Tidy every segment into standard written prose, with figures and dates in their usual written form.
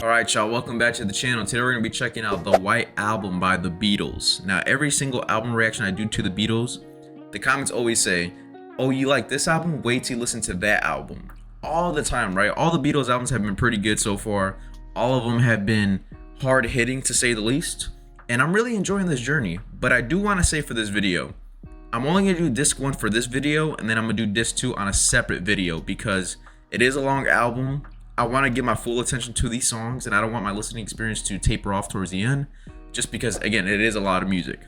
Alright y'all, welcome back to the channel. Today we're going to be checking out the White Album by the Beatles. Now every single album reaction I do to the Beatles, the comments always say, oh, you like this album? Wait till you listen to that album. All the time, right? All the Beatles albums have been pretty good so far. All of them have been hard hitting to say the least. And I'm really enjoying this journey. But I do want to say for this video, I'm only going to do disc 1 for this video, and then I'm going to do disc 2 on a separate video because it is a long album. I want to give my full attention to these songs, and I don't want my listening experience to taper off towards the end, just because, again, it is a lot of music.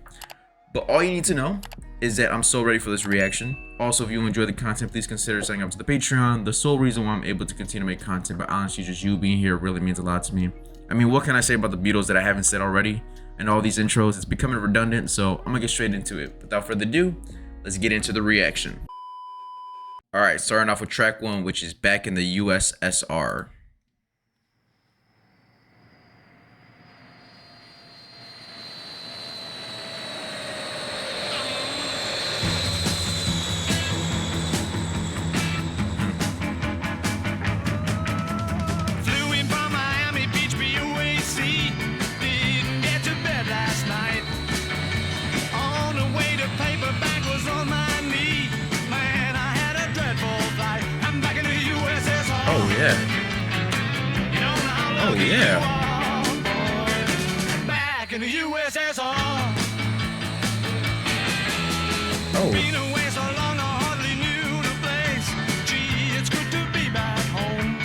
But all you need to know is that I'm so ready for this reaction. Also, if you enjoy the content, please consider signing up to the Patreon. The sole reason why I'm able to continue to make content, but honestly, just you being here really means a lot to me. I mean, what can I say about the Beatles that I haven't said already? And all these intros, it's becoming redundant, so I'm gonna get straight into it. Without further ado, let's get into the reaction. Alright, starting off with track 1, which is Back in the USSR. Flew in from Miami Beach, BUAC. Didn't get to bed last night. On the way to paperback was on my knee. Man, I had a dreadful flight. I'm back in the USSR. Oh yeah. You don't know how Oh lucky yeah. you are, boy. Back in the USSR. Oh. Been away so long, I hardly knew the place. Gee, it's good to be back home.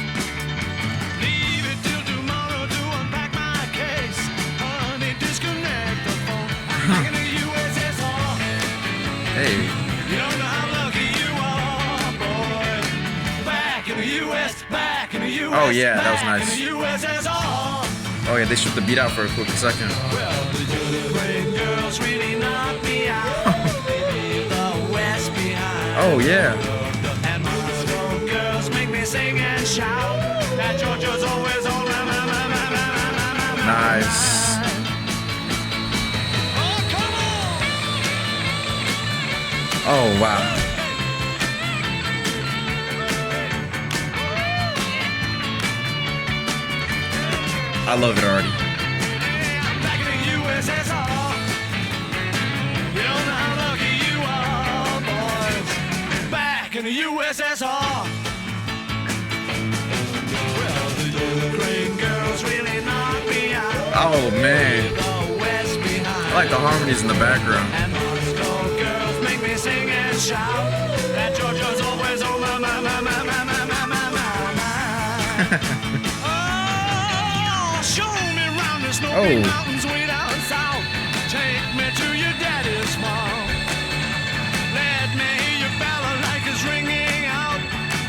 Leave it till tomorrow to unpack my case. Honey, disconnect the phone. I'm back in the USSR. Hey. You don't know how lucky you are, boy. Back in the US, back in the US. Oh, yeah, that was back nice. in the USSR. Oh yeah, they stripped the beat out for a quick second. Well, the great girls really knocked me out. The West behind. Oh yeah. And Moscow girls make me sing and shout. That Georgia's always on my Nice. Oh, come on! Oh wow. I love it already. I'm back in the USSR. You don't know how lucky you are, boys. Back in the USSR. Well, the Ukraine girls really knocked me out. Oh man. The West behind. I like the harmonies in the background. And Moscow girls make me sing and shout. That Georgia's always on my. Oh, show me round the snowy mountains way down south. Take me to your daddy's farm. Let me hear your balalaikas ringing out.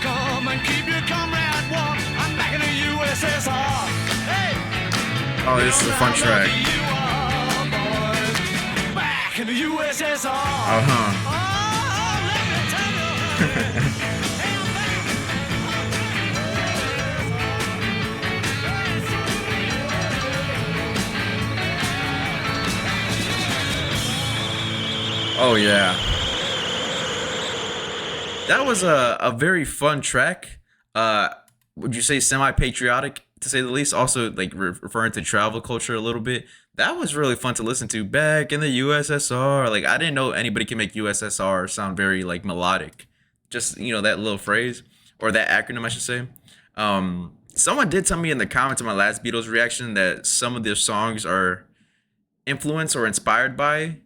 Come and keep your comrade warm. I'm back in the USSR. Hey! Oh, this is a fun track. Back in the USSR. Uh-huh. Oh, let me tell you. Hey, I'm back. Oh yeah. That was a very fun track. Would you say semi-patriotic to say the least? Also like referring to travel culture a little bit. That was really fun to listen to. Back in the USSR. Like I didn't know anybody can make USSR sound very like melodic. Just, you know, that little phrase or that acronym I should say. Someone did tell me in the comments of my last Beatles reaction that some of their songs are influenced or inspired by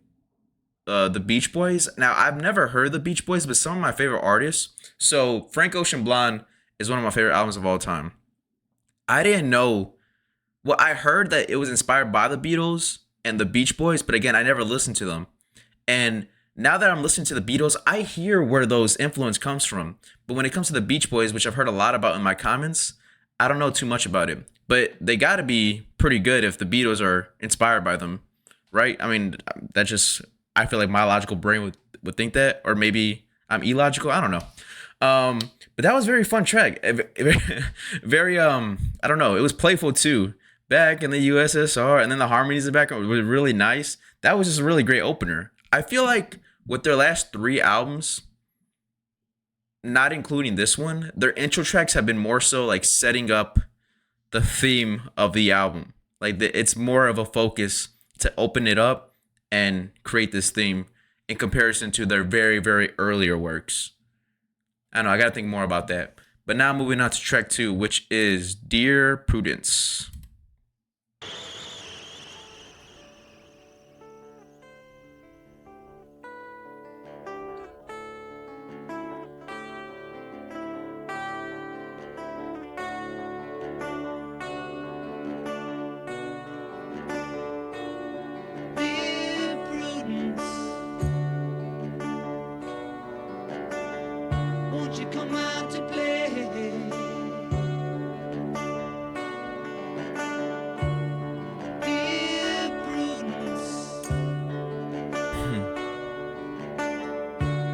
the Beach Boys. Now, I've never heard the Beach Boys, but some of my favorite artists. So, Frank Ocean Blonde is one of my favorite albums of all time. I didn't know. Well, I heard that it was inspired by the Beatles and the Beach Boys, but again, I never listened to them. And now that I'm listening to the Beatles, I hear where those influence comes from. But when it comes to the Beach Boys, which I've heard a lot about in my comments, I don't know too much about it. But they got to be pretty good if the Beatles are inspired by them, right? I mean, that just... I feel like my logical brain would think that, or maybe I'm illogical. I don't know. But that was a very fun track. Very, I don't know. It was playful too. Back in the USSR, and then the harmonies in the background were really nice. That was just a really great opener. I feel like with their last 3 albums, not including this one, their intro tracks have been more so like setting up the theme of the album. Like it's more of a focus to open it up and create this theme in comparison to their very, very earlier works. I don't know, I gotta think more about that. But now moving on to track 2, which is Dear Prudence. Dear Prudence, won't you come out to play? Dear Prudence,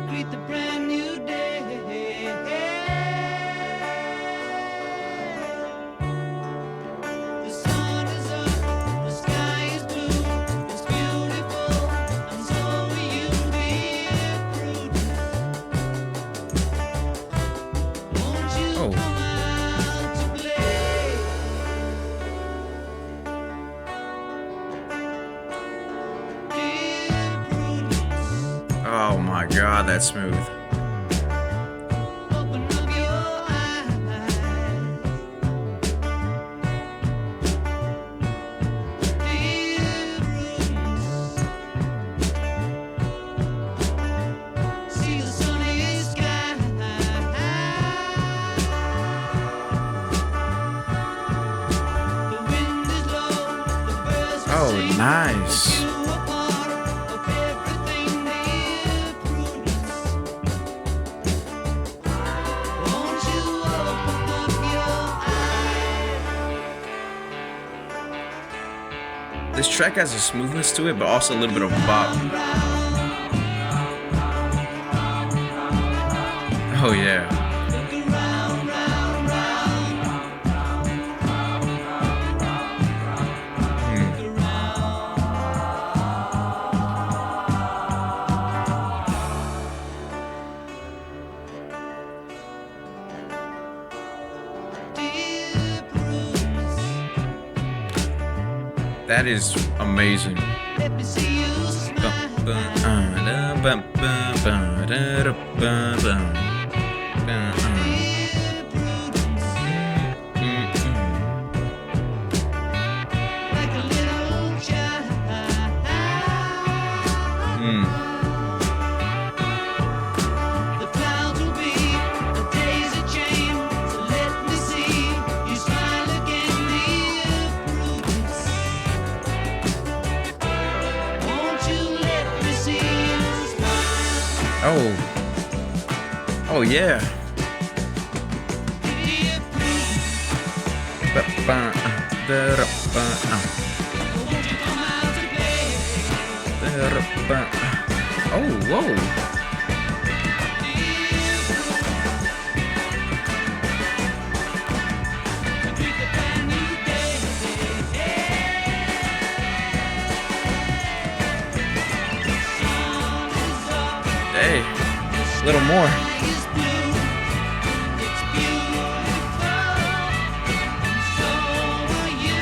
greet the brand new day. The sun is up, the sky is blue, it's beautiful, and so are you, dear Prudence. Won't you Oh. come out to play? Dear Prudence, Oh my god, that's smooth. open up your eyes. Dear Prudence, see the sunny sky. The wind is low, the birds will Oh, sing. nice. You are part of everything, dear Prudence. Won't you open up your eyes? This track has a smoothness to it, but also a little bit of a bop. Oh yeah. Look around, round, round. Hmm. Look around. Dear Prudence, That is amazing. let me see you smile. Dear Prudence, like a little child. The clouds will be a daisy chain, so let me see you smile again, dear Prudence. Won't you let me see you smile, Oh. Oh yeah. dear Prudence? Won't you come out to play, Oh, whoa. greet the brand new day? Sun is up, Hey, a little more. sky is blue, it's beautiful, and so are you,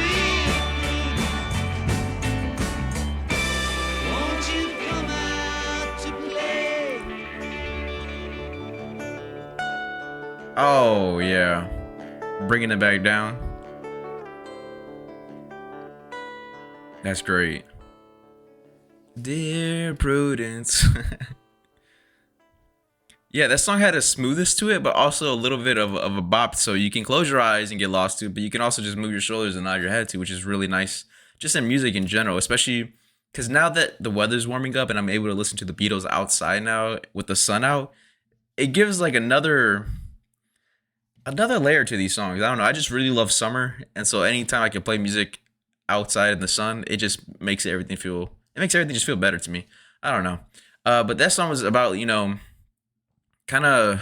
dear Prudence. Won't you come out to play? Oh yeah. Bringing it back down. That's great. Dear Prudence. Yeah, that song had a smoothness to it, but also a little bit of a bop. So you can close your eyes and get lost to it, but you can also just move your shoulders and nod your head to, which is really nice. Just in music in general, especially because now that the weather's warming up and I'm able to listen to the Beatles outside now with the sun out, it gives like another layer to these songs. I don't know. I just really love summer, and so anytime I can play music outside in the sun, it just makes everything just feel better to me. I don't know. But that song was about, kind of,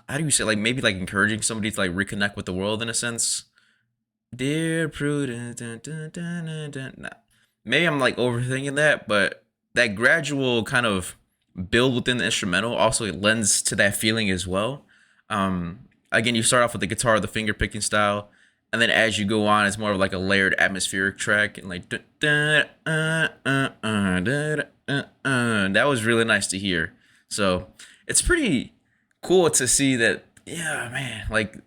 how do you say, like maybe like encouraging somebody to like reconnect with the world in a sense. Dear Prudence, dun, dun, dun, dun, dun. Nah. Maybe I'm like overthinking that, but that gradual kind of build within the instrumental also lends to that feeling as well. again, you start off with the guitar, the finger picking style, and then as you go on, it's more of like a layered atmospheric track, and like that was really nice to hear. So it's pretty cool to see that. Yeah, man, like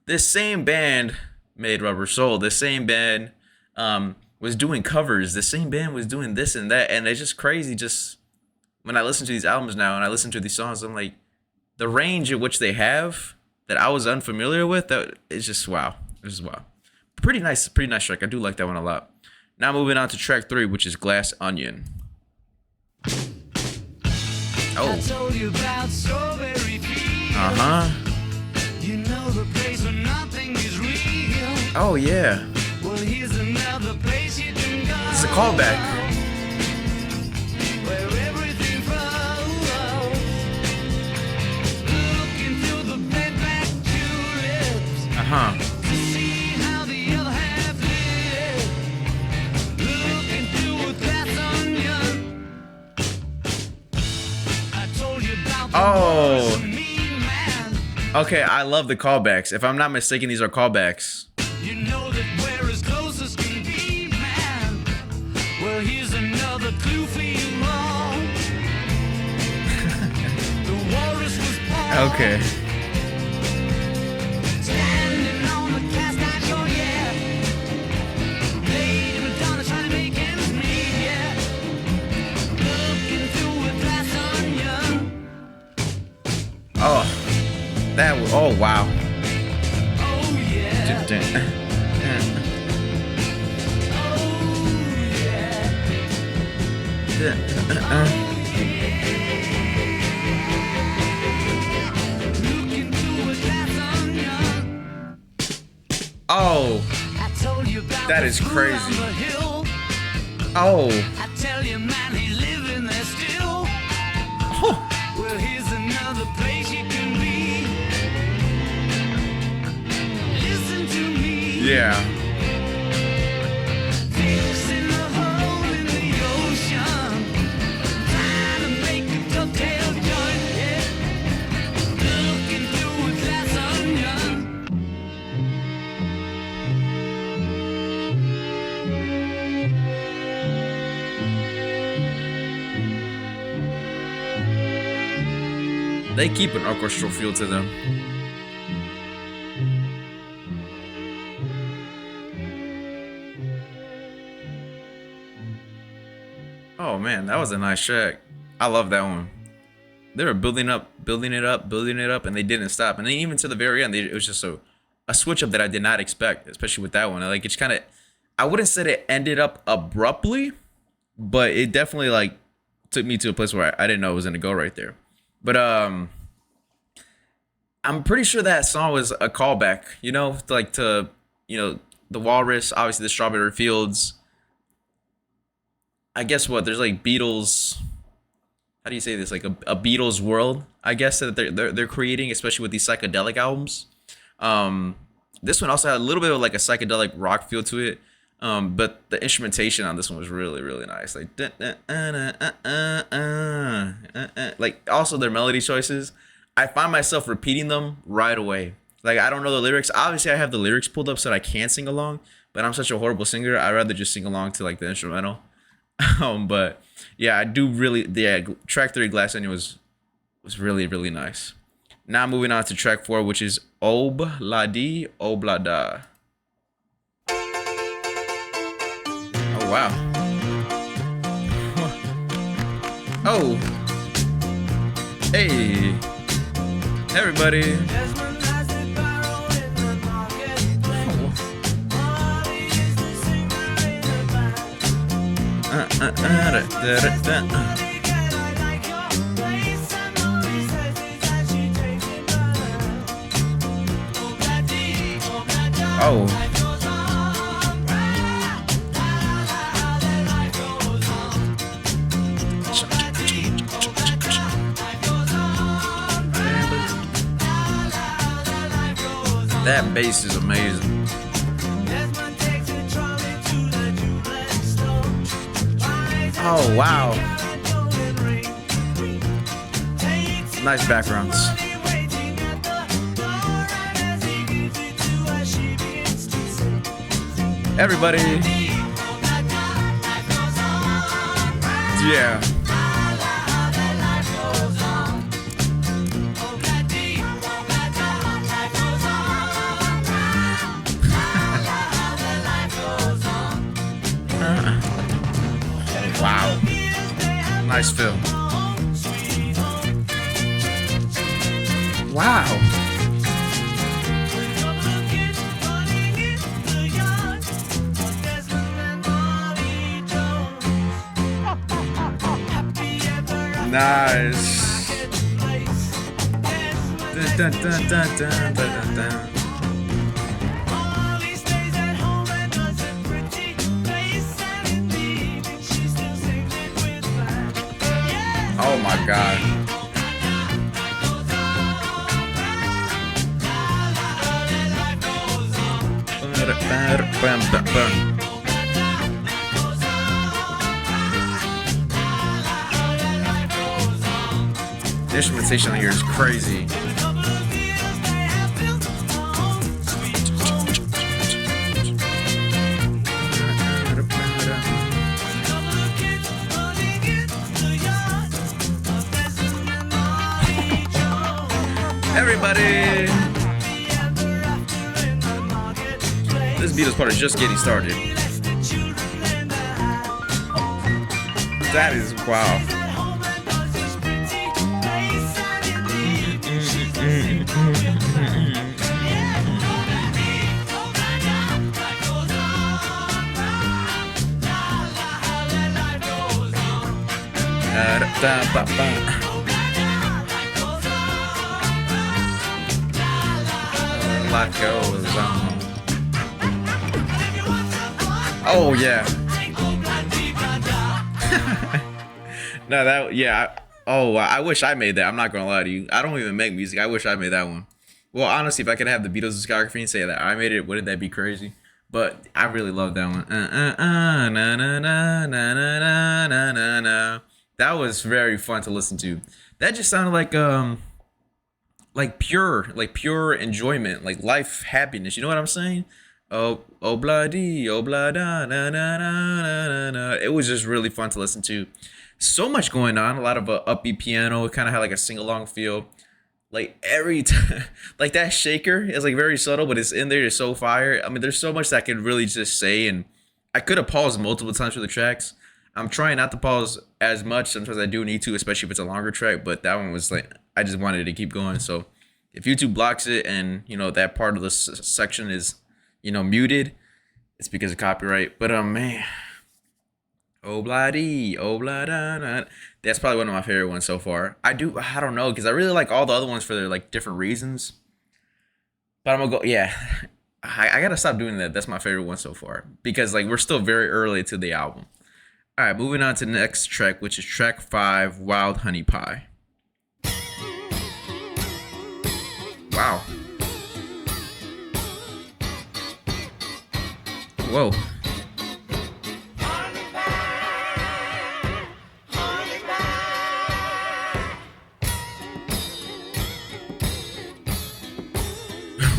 this same band made Rubber Soul. This same band was doing covers. The same band was doing this and that, and it's just crazy. Just when I listen to these albums now and I listen to these songs, I'm like, the range at which they have that I was unfamiliar with, that is just wow. It's just wow. Pretty nice track. I do like that one a lot. Now moving on to track 3, which is Glass Onion. Oh. Uh-huh. You know the place where nothing is real. Oh yeah. Well, here's another place you can go. It's a callback. Where everything flows. Look into the bed-back tulips. Uh-huh. To see how the other half lives. Look into a glass onion. I told you about the Oh. mean man. Okay, I love the callbacks. If I'm not mistaken, these are callbacks. You know that we're as close as can be, man. Well, here's another clue for you all. The walrus was born. Okay. Standing on the cast iron shore, yeah. Lady Madonna trying to make ends meet, yeah. Looking through a glass onion. Oh. Oh wow. Oh, yeah. Oh, yeah. Looking through a glass onion. Oh. I told you about That the is fool crazy. on the hill. Oh. I tell you, man, he living there still. Well, here's another place you can be. Listen to me. Yeah. Fixing the hole in the ocean. Trying to make a dovetail joint, yeah. Looking through a glass onion. They keep an orchestral feel to them. Oh man, that was a nice track. I love that one. They were building it up, and they didn't stop. And then even to the very end, it was just a switch up that I did not expect, especially with that one. Like it's kind of, I wouldn't say it ended up abruptly, but it definitely like took me to a place where I didn't know it was gonna go right there. But I'm pretty sure that song was a callback, you know, like to, you know, the Walrus, obviously the Strawberry Fields. I guess what there's like Beatles. How do you say this? Like a Beatles world, I guess that they're creating, especially with these psychedelic albums. This one also had a little bit of like a psychedelic rock feel to it. But the instrumentation on this one was really, really nice. Like also their melody choices. I find myself repeating them right away. Like I don't know the lyrics. Obviously I have the lyrics pulled up so that I can sing along, but I'm such a horrible singer. I'd rather just sing along to like the instrumental. But yeah, I do really, yeah, track 3 Glass Onion was really, really nice. Now moving on to track 4, which is Obladi Oblada. Oh wow. Oh. Hey. Everybody. Oh. That bass is amazing. Oh wow. Nice backgrounds. Everybody. Yeah. Wow. Nice film. Wow. Nice. Dun, dun, dun, dun, dun, dun, dun. Oh my God. The instrumentation here is crazy. Everybody! This Beatles part is just getting started. That is wow. Life goes on. Oh yeah. No, that yeah. I wish I made that. I'm not gonna lie to you. I don't even make music. I wish I made that one. Well, honestly, if I could have the Beatles discography and say that I made it, wouldn't that be crazy? But I really love that one. Na na na na na na na na. That was very fun to listen to. That just sounded like pure enjoyment, like life happiness. You know what I'm saying? Oh blah dee, oh blah da na na na na na. It was just really fun to listen to. So much going on, a lot of upbeat piano. It kind of had like a sing along feel. Like every time, like that shaker is like very subtle, but it's in there. It's so fire. I mean, there's so much that I could really just say, and I could have paused multiple times for the tracks. I'm trying not to pause as much. Sometimes I do need to, especially if it's a longer track. But that one was like, I just wanted to keep going. So if YouTube blocks it, and you know that part of the section is, you know, muted, it's because of copyright. But man. Oh blah dee, oh blah da da. That's probably one of my favorite ones so far. I don't know, because I really like all the other ones for their like different reasons. But I'm gonna go, yeah. I gotta stop doing that. That's my favorite one so far, because like we're still very early to the album. All right, moving on to the next track, which is track 5, Wild Honey Pie. Wow. Whoa.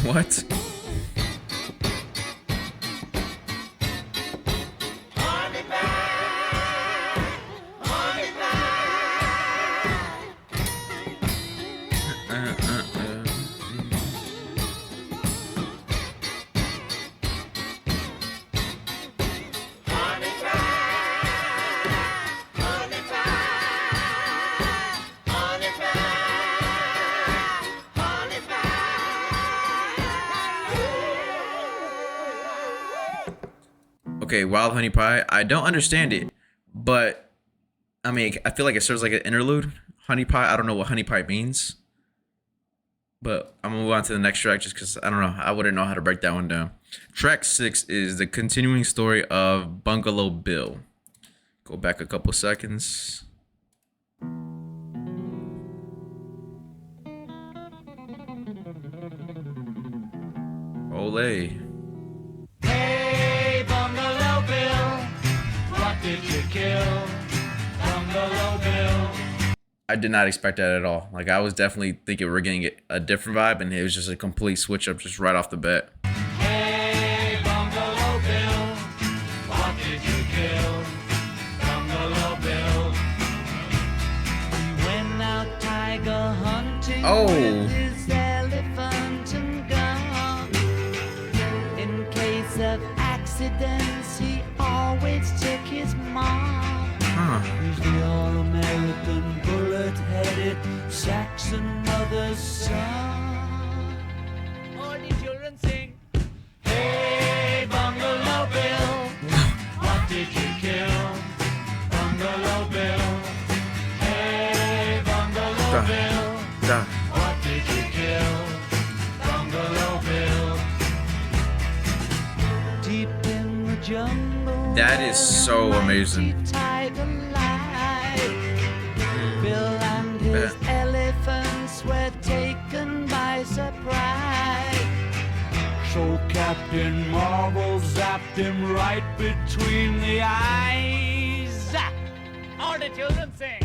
What? Okay, Wild Honey Pie. I don't understand it, but I mean, I feel like it serves like an interlude. Honey Pie. I don't know what honey pie means, but I'm gonna move on to the next track just because I don't know. I wouldn't know how to break that one down. Track 6 is the continuing story of Bungalow Bill. Go back a couple seconds. Ole. Hey, Bungalow Bill, what did you kill? Bungalow Bill. I did not expect that at all. Like, I was definitely thinking we were getting a different vibe, and it was just a complete switch up just right off the bat. Hey, Bungalow Bill, Oh. with his elephant and gun. In case of accidents, he always took his mom. He's the all-American bullet-headed Saxon mother's son. All the children sing, hey, Bungalow Bill, what did you kill? Bungalow Bill, hey, Bungalow Bill, what did you kill? Bungalow Bill. Deep in the jungle, That is so amazing. Bill and his elephants were taken by surprise. So Captain Marvel zapped him right between the eyes. All the children sing.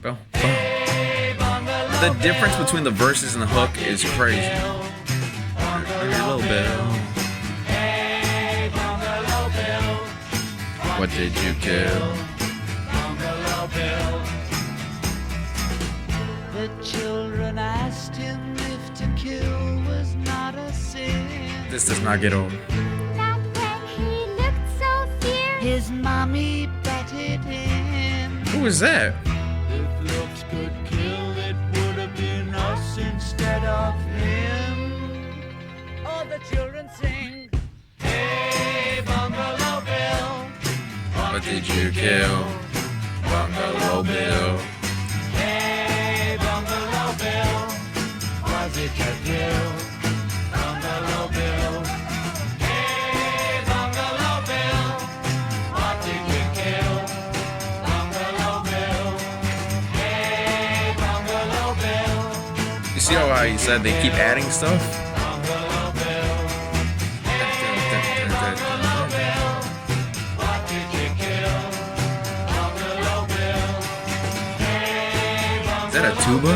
Bro. Hey, Bungalow The difference between the verses and the hook is crazy. Bungalow Bill. Hey, Bungalow Bill. What did you kill? Bungalow Bill. The children asked him if to kill was not a sin. This does not get old. Not when he looked so fierce. His mommy betted him. Who is that? If looks could kill, it would have been us instead of him. All the children sing, hey, Bungalow Bill. What did you kill? Bungalow Bill. Hey, Bungalow Bill. Was it your kill? Bungalow Bill. Hey, Bungalow Bill. What did you kill? Bungalow Bill. Hey, Bungalow Bill. You see how he said they keep adding stuff? Bungalow Bill. Hey, Bungalow Bill. What did you kill? Bungalow Bill. Hey, Is that a tuba?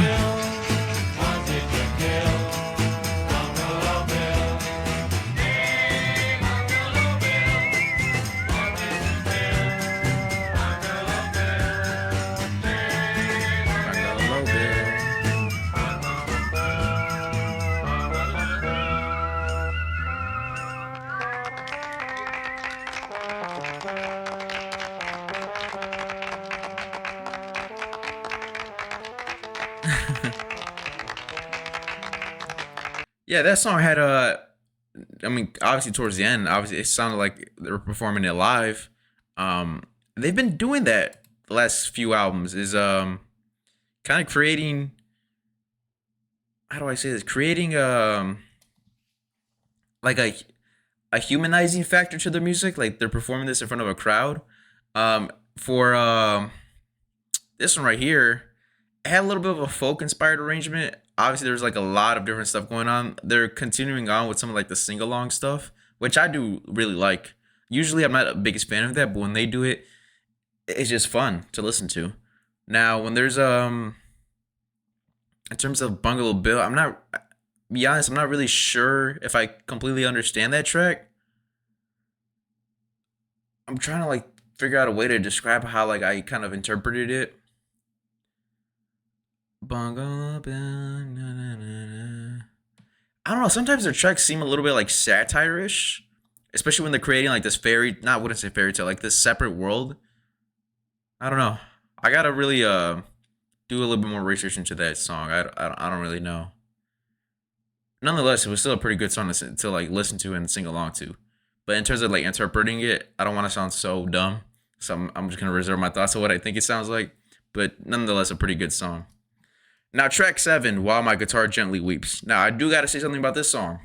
what did you kill? Bungalow Bill. Hey, Bungalow Bill. What did you kill? Bungalow Bill. Bungalow Bill. Yeah, that song had I mean, obviously towards the end, obviously it sounded like they were performing it live. They've been doing that the last few albums. Is kind of creating. How do I say this? Creating like a humanizing factor to their music. Like they're performing this in front of a crowd. For this one right here, it had a little bit of a folk inspired arrangement. Obviously, there's like a lot of different stuff going on. They're continuing on with some of like the sing along stuff, which I do really like. Usually, I'm not a biggest fan of that, but when they do it, it's just fun to listen to. Now, when there's in terms of Bungalow Bill, I'm not. Be honest, I'm not really sure if I completely understand that track. I'm trying to like figure out a way to describe how like I kind of interpreted it. Bungalow Bill, na, na, na, na. I don't know. Sometimes their tracks seem a little bit like satire-ish, especially when they're creating like this fairy. Not wouldn't say fairy tale, like this separate world. I don't know. I gotta really do a little bit more research into that song. I don't really know. Nonetheless, it was still a pretty good song to like listen to and sing along to. But in terms of like interpreting it, I don't want to sound so dumb, so I'm just gonna reserve my thoughts of what I think it sounds like. But nonetheless, a pretty good song. Now, track 7, While My Guitar Gently Weeps. Now, I do got to say something about this song.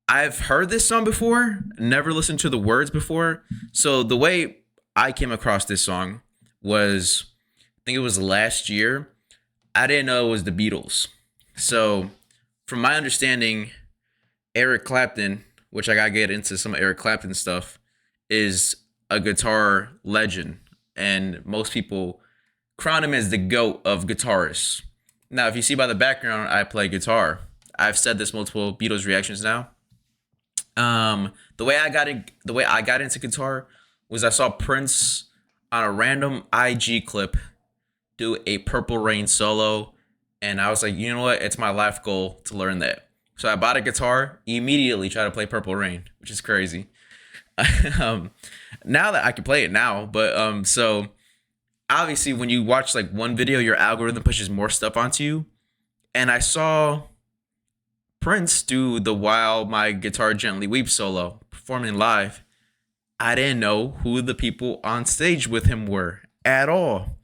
I've heard this song before, never listened to the words before. So the way I came across this song was, I think it was last year. I didn't know it was the Beatles. So from my understanding, Eric Clapton, which I got to get into some Eric Clapton stuff, is a guitar legend. And most people crown him as the GOAT of guitarists. Now, if you see by the background, I play guitar. I've said this multiple Beatles reactions now. The way I got into guitar was I saw Prince on a random IG clip do a Purple Rain solo, And I was like, you know what? It's my life goal to learn that. So I bought a guitar, immediately tried to play Purple Rain, which is crazy. um, now that I can play it now, but so obviously when you watch like one video, your algorithm pushes more stuff onto you. And I saw Prince do the While My Guitar Gently Weeps solo performing live. I didn't know who the people on stage with him were at all.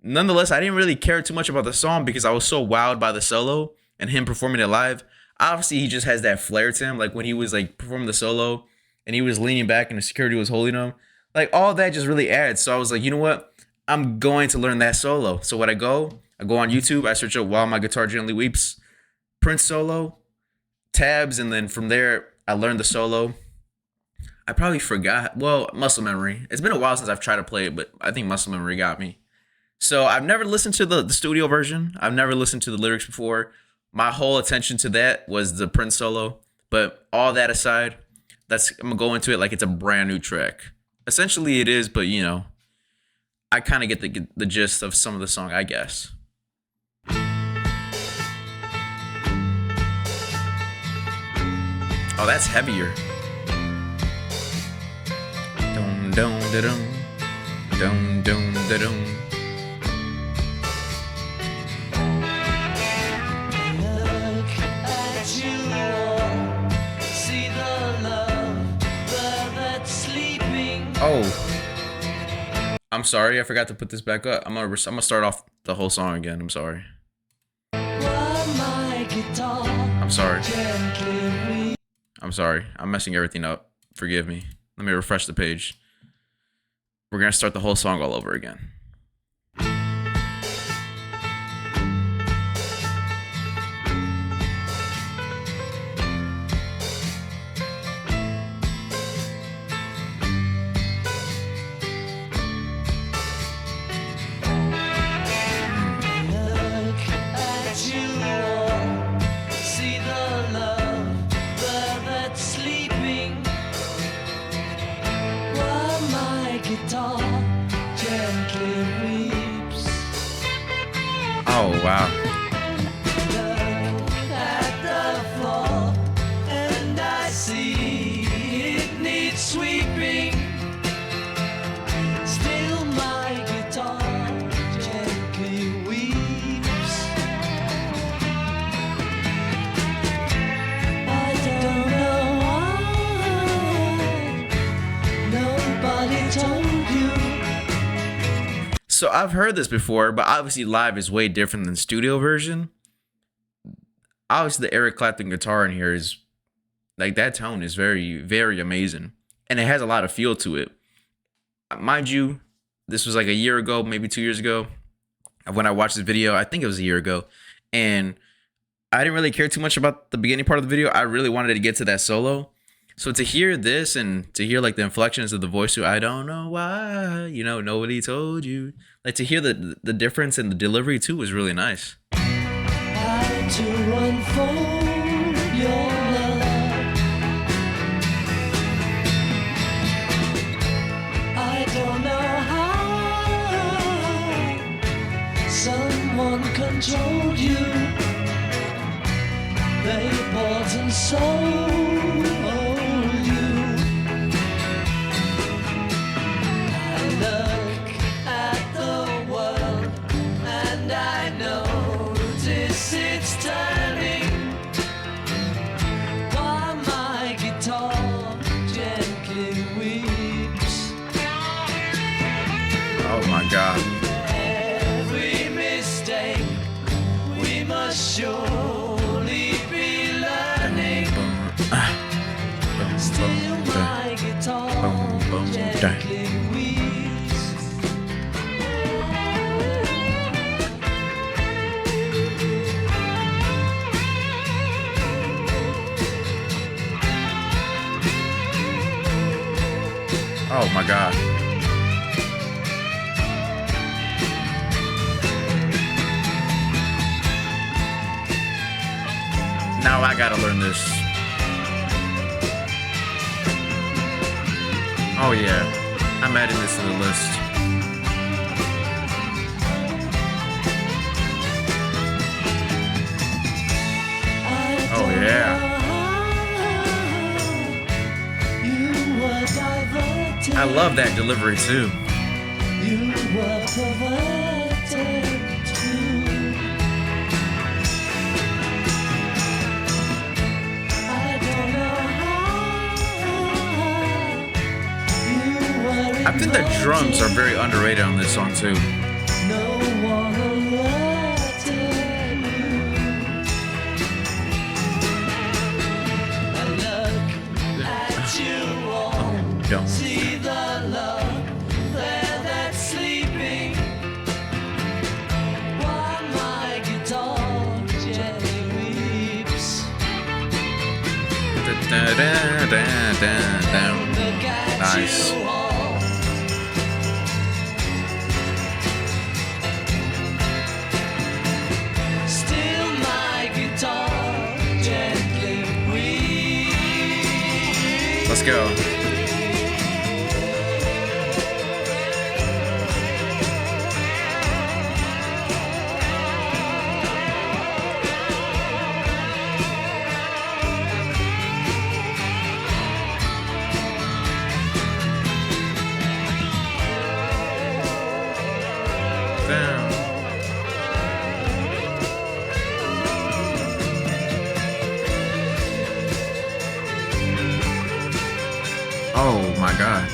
Nonetheless, I didn't really care too much about the song because I was so wowed by the solo and him performing it live. Obviously, he just has that flair to him. Like when he was like performing the solo and he was leaning back and the security was holding him. Like all that just really adds. So I was like, you know what? I'm going to learn that solo. So when I go on YouTube, I search up While My Guitar Gently Weeps, Prince solo, tabs, and then from there, I learned the solo. I probably forgot. Well, muscle memory. It's been a while since I've tried to play it, but I think muscle memory got me. So I've never listened to the studio version. I've never listened to the lyrics before. My whole attention to that was the Prince solo. But all that aside, I'm gonna go into it like it's a brand new track. Essentially, it is, but you know, I kind of get the gist of some of the song, I guess. Oh, that's heavier. Dum dum da dum, dum dum da dum. Oh, I'm sorry. I forgot to put this back up. I'm gonna start off the whole song again. I'm sorry. I'm sorry. I'm sorry. I'm messing everything up. Forgive me. Let me refresh the page. We're gonna start the whole song all over again. Oh, wow. Look at the floor, and I see it needs sweeping. Still my guitar gently weeps. I don't know why nobody told you. So I've heard this before, but obviously live is way different than studio version. Obviously the Eric Clapton guitar in here is like that tone is very, very amazing. And it has a lot of feel to it. Mind you, this was like a year ago, maybe 2 years ago. When I watched this video, I think it was a year ago. And I didn't really care too much about the beginning part of the video. I really wanted to get to that solo. So to hear this and to hear like the inflections of the voice too, I don't know why, you know, nobody told you. Like to hear the difference in the delivery too was really nice. How to unfold your love. I don't know how someone controlled you. They bought and sold you. I look at the world and I notice it's turning. While my guitar gently weeps. Oh my God. Every mistake we must surely be learning. Still my guitar gently weeps. Oh my God. Now I gotta learn this. Oh yeah, I'm adding this to the list. Yeah. I love that delivery too. I think the drums are very underrated on this song too. Oh, don't. See the love there that's sleeping while my guitar gently weeps. Nice. Still my guitar gently weeps. Let's go. Damn. Oh my God.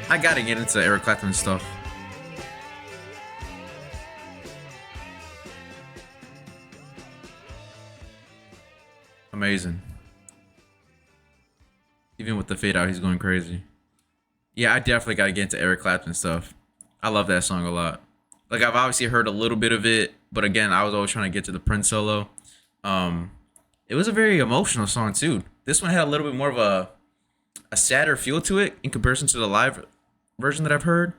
I gotta get into Eric Clapton stuff. Amazing. Even with the fade out, he's going crazy. Yeah, I definitely gotta get into Eric Clapton stuff. I love that song a lot. Like, I've obviously heard a little bit of it, but again, I was always trying to get to the Prince solo. It was a very emotional song too. This one had a little bit more of a sadder feel to it in comparison to the live version that I've heard.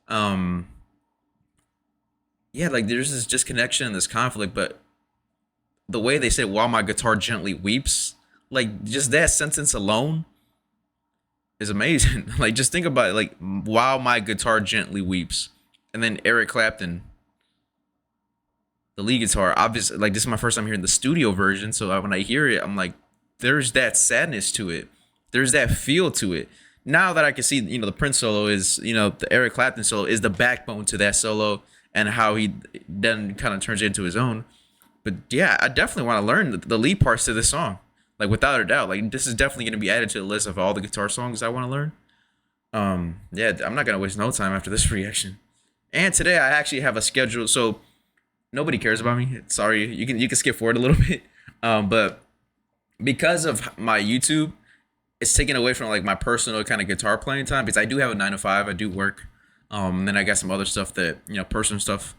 Yeah, like there's this disconnection and this conflict, but the way they said "while my guitar gently weeps," like just that sentence alone is amazing. Like just think about it, like "while my guitar gently weeps," and then Eric Clapton, the lead guitar. Obviously, like this is my first time hearing the studio version, so when I hear it, I'm like, there's that sadness to it. There's that feel to it. Now that I can see, the Prince solo is, the Eric Clapton solo is the backbone to that solo and how he then kind of turns it into his own. But yeah, I definitely want to learn the lead parts to this song. Like without a doubt, like this is definitely going to be added to the list of all the guitar songs I want to learn. Yeah, I'm not going to waste no time after this reaction. And today I actually have a schedule. So nobody cares about me. Sorry, you can skip forward a little bit. But because of my YouTube, it's taken away from like my personal kind of guitar playing time because I do have a 9 to 5. I do work. And then I got some other stuff that, personal stuff.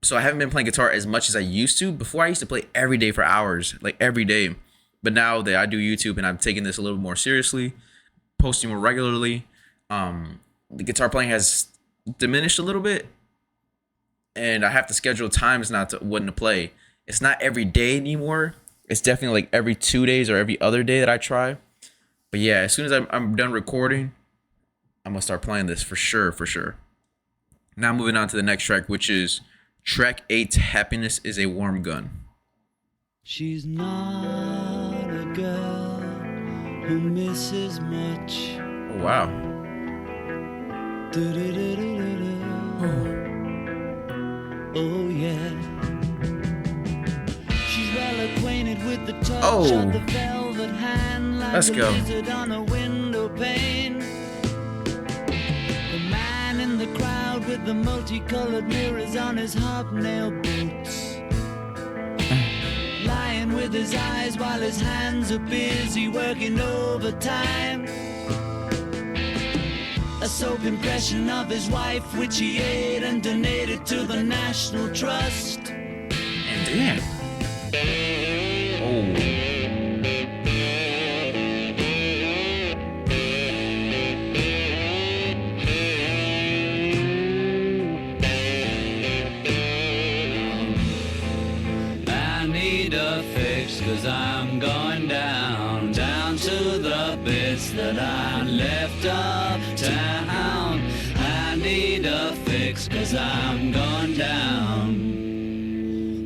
So I haven't been playing guitar as much as I used to. Before I used to play every day for hours, like every day. But now that I do YouTube and I'm taking this a little more seriously, posting more regularly, the guitar playing has diminished a little bit. And I have to schedule times not to when to play. It's not every day anymore. It's definitely like every 2 days or every other day that I try. But yeah, as soon as I'm done recording, I'm going to start playing this for sure. Now moving on to the next track, which is track 8, Happiness is a Warm Gun. She's not a girl who misses much. Oh, wow. Oh yeah. She's well acquainted with the touch Oh. of the velvet hand like Let's a go. lizard on a window pane. The man in the crowd with the multicolored mirrors on his hobnail boots. Lying with his eyes while his hands are busy working overtime. A soap impression of his wife, which he ate and donated to the National Trust. And damn. Oh. need a fix, 'cause I'm going down, down to the bits that I left uptown. I need a fix, 'cause I'm going down.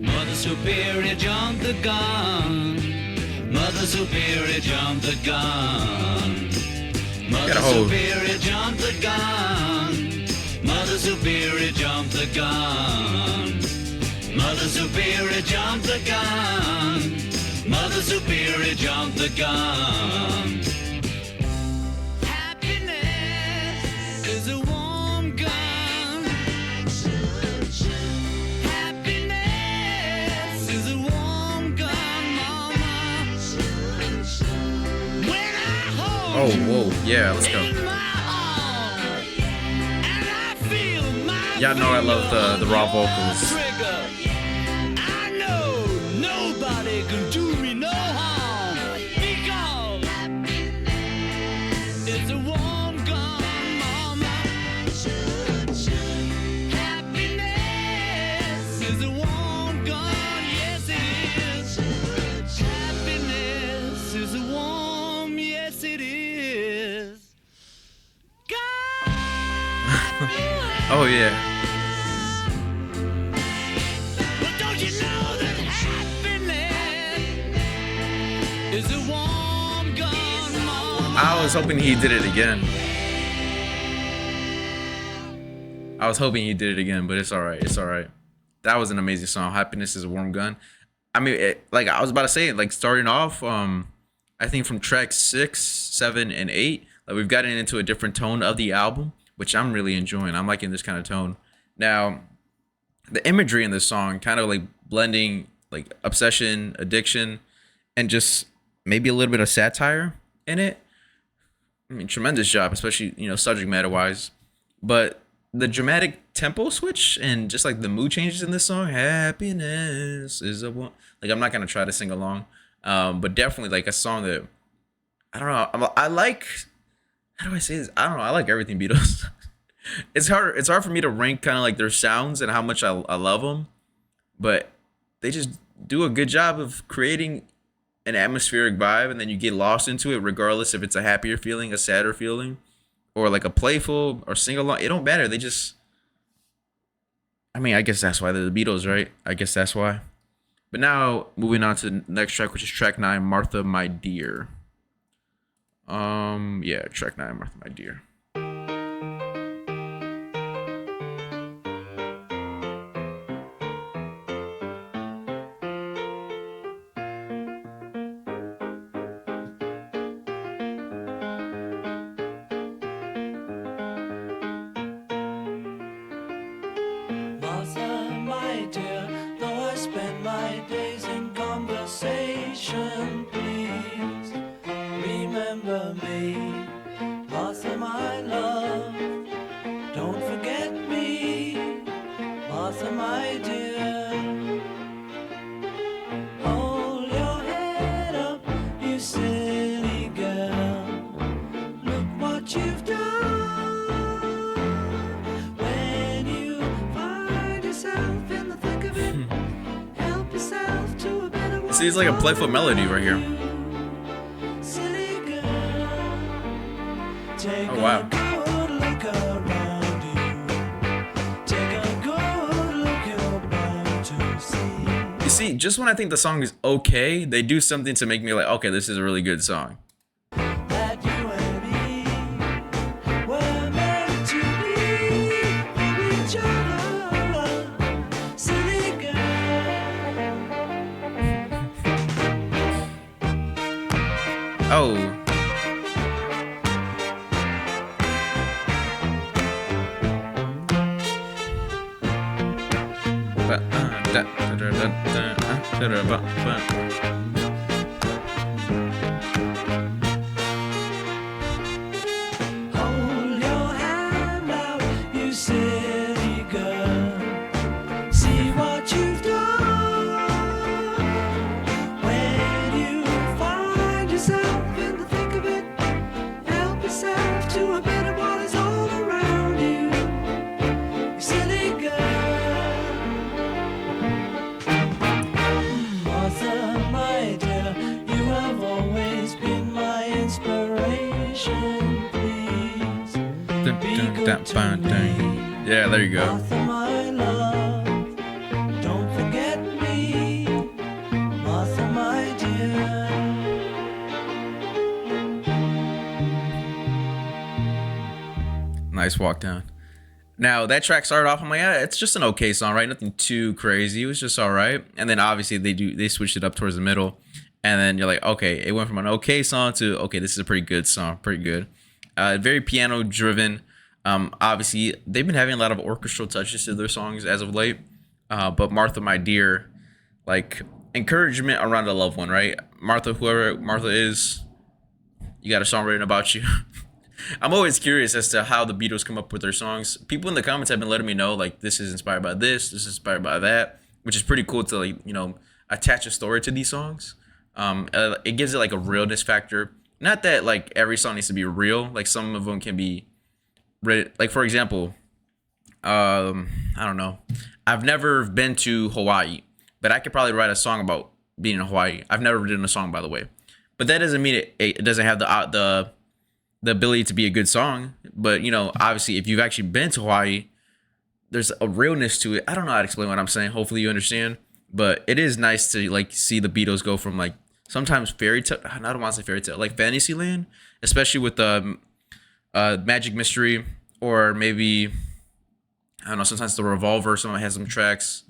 Mother Superior, jump the gun. Mother Superior, jump the gun. Mother Superior, jump the gun. Mother Superior, jump the gun. Mother Superior, jump the gun. Mother Superior, jump the gun. Happiness is a warm gun. Happiness is a warm gun, mama. When I hold Oh, whoa, yeah, let's go. in my arms, and I feel my Y'all know I love the raw vocals. trigger. I know nobody can do me no harm, because it's a warm gun, mama. Happiness is a warm gun, yes it is. Happiness is a warm, yes it is. God. Oh yeah. But don't you know that happiness is a warm gun, mama? I was hoping he did it again. I was hoping he did it again, but it's all right. It's all right. That was an amazing song. Happiness is a warm gun. I mean, like I was about to say, like starting off, I think from track 6, 7, and 8, like we've gotten into a different tone of the album, which I'm really enjoying. I'm liking this kind of tone. Now, the imagery in this song, kind of like blending like obsession, addiction, and just maybe a little bit of satire in it. I mean, tremendous job, especially, subject matter wise. But the dramatic tempo switch and just like the mood changes in this song, happiness is a one. Like, I'm not gonna try to sing along, but definitely like a song that I don't know. I like. How do I say this? I don't know. I like everything Beatles. It's hard. It's hard for me to rank kind of like their sounds and how much I love them, but they just do a good job of creating an atmospheric vibe, and then you get lost into it, regardless if it's a happier feeling, a sadder feeling, or like a playful or sing along. It don't matter. They just. I mean, I guess that's why they're the Beatles, right? I guess that's why. But now moving on to the next track, which is track 9, Martha, My Dear. Yeah, track 9, Martha, My Dear. Martha, my dear, though I spend my days in conversation, please remember me. Martha, my love, don't forget me. Martha, my dear, hold your head up, you silly girl. Look what you've done. When you find yourself in the thick of it, help yourself to a better world. See, it's like a playful melody right here. Silly girl, take Oh, wow. a good look around you. Take a good look, you're bound to see You see, just when I think the song is okay, they do something to make me like, okay, this is a really good song. that you and me were meant to be for each other. Silly girl. Oh. Hold your hand out, you silly girl. See what you've done. When you find yourself in the thick of it, help yourself to a better world is all around you. You silly girl. Martha, good to me. Yeah, there you go. Martha, my love, don't forget me. Martha, my dear. Nice walk down. Now that track started off, I'm like, yeah, it's just an okay song, right? Nothing too crazy. It was just all right. And then obviously they switched it up towards the middle, and then you're like, okay, it went from an okay song to okay, this is a pretty good song, pretty good. Very piano driven. Obviously they've been having a lot of orchestral touches to their songs as of late. But Martha, my dear, like encouragement around a loved one, right? Martha, whoever Martha is, you got a song written about you. I'm always curious as to how the Beatles come up with their songs. People in the comments have been letting me know like this is inspired by this is inspired by that, which is pretty cool to like attach a story to these songs. It gives it like a realness factor. Not that like every song needs to be real. Like some of them can be, like for example, I don't know. I've never been to Hawaii, but I could probably write a song about being in Hawaii. I've never written a song, by the way, but that doesn't mean it doesn't have the ability to be a good song. But obviously if you've actually been to Hawaii, there's a realness to it. I don't know how to explain what I'm saying. Hopefully you understand, but it is nice to like see the Beatles go from like sometimes fairy tale, I don't want to say fairy tale, like Fantasyland, especially with the Magic Mystery, or maybe I don't know, sometimes the Revolver, someone has some tracks.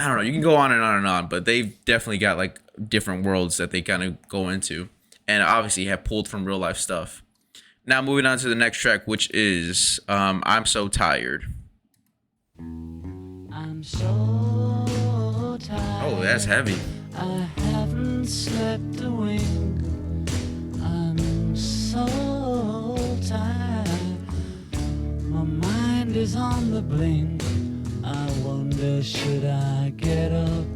I don't know, you can go on and on and on, but they've definitely got like different worlds that they kind of go into, and obviously have pulled from real life stuff. Now moving on to the next track, which is I'm So Tired. I'm so tired. Oh, that's heavy. I haven't slept a wink. I'm so tired. My mind is on the blink. I wonder, should I get up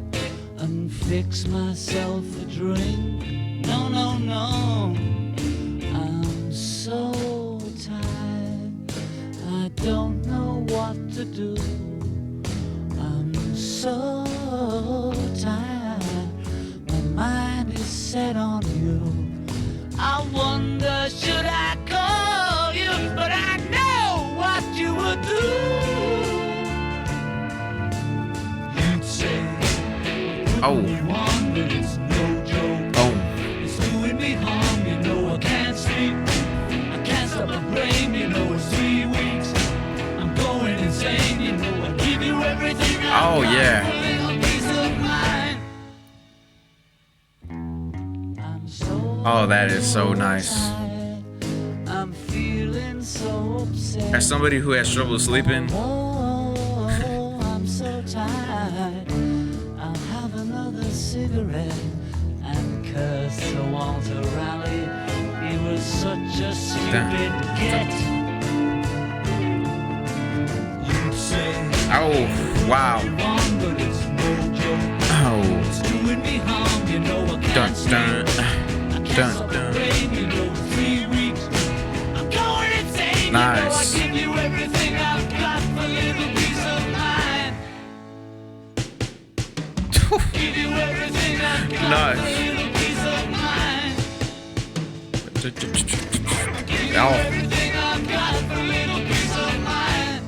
and fix myself a drink? No, no, no. I'm so tired. I don't know what to do. I'm so tired. My mind is set on you. I wonder, should I call you? But I know what you would do. You'd say, Oh. you on, but it's no joke. Oh. It's doing me harm, you know I can't sleep. I can't stop my brain, you know it's 3 weeks. I'm going insane, you know I give you everything I Oh, got yeah. for a little peace of mind. I'm so Oh, that is so nice. tired. I'm feeling so upset. As somebody who has trouble sleeping, Oh, I'm so tired. I'll have another cigarette and curse Sir Walter Raleigh. He was such a stupid get. You'd say, oh wow, "One, but it's no joke. oh It's doing me harm, you know I dun can't sleep. dun I can't dun stop dun. the rain, you know, 3 weeks. I'm going insane, Nice. you know I give you everything I've got for a little peace of mind. Give you everything I've got Nice. for a little peace of mind. Give you Oh. everything I've got for a little peace of mind.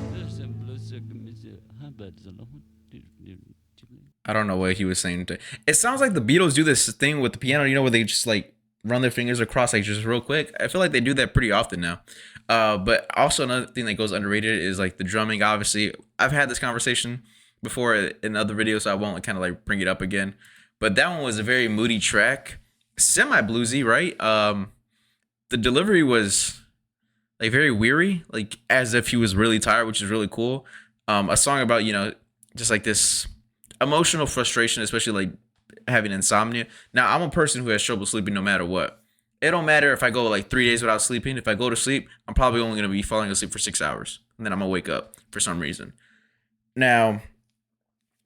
I don't know what he was saying. It sounds like the Beatles do this thing with the piano, where they just like run their fingers across like just real quick. I feel like they do that pretty often now. But also another thing that goes underrated is like the drumming. Obviously, I've had this conversation before in other videos, so I won't kind of like bring it up again. But that one was a very moody track, semi bluesy, right? The delivery was like very weary, like as if he was really tired, which is really cool. A song about just like this emotional frustration, especially like having insomnia. Now, I'm a person who has trouble sleeping no matter what. It don't matter if I go like 3 days without sleeping. If I go to sleep, I'm probably only going to be falling asleep for 6 hours. And then I'm going to wake up for some reason. Now,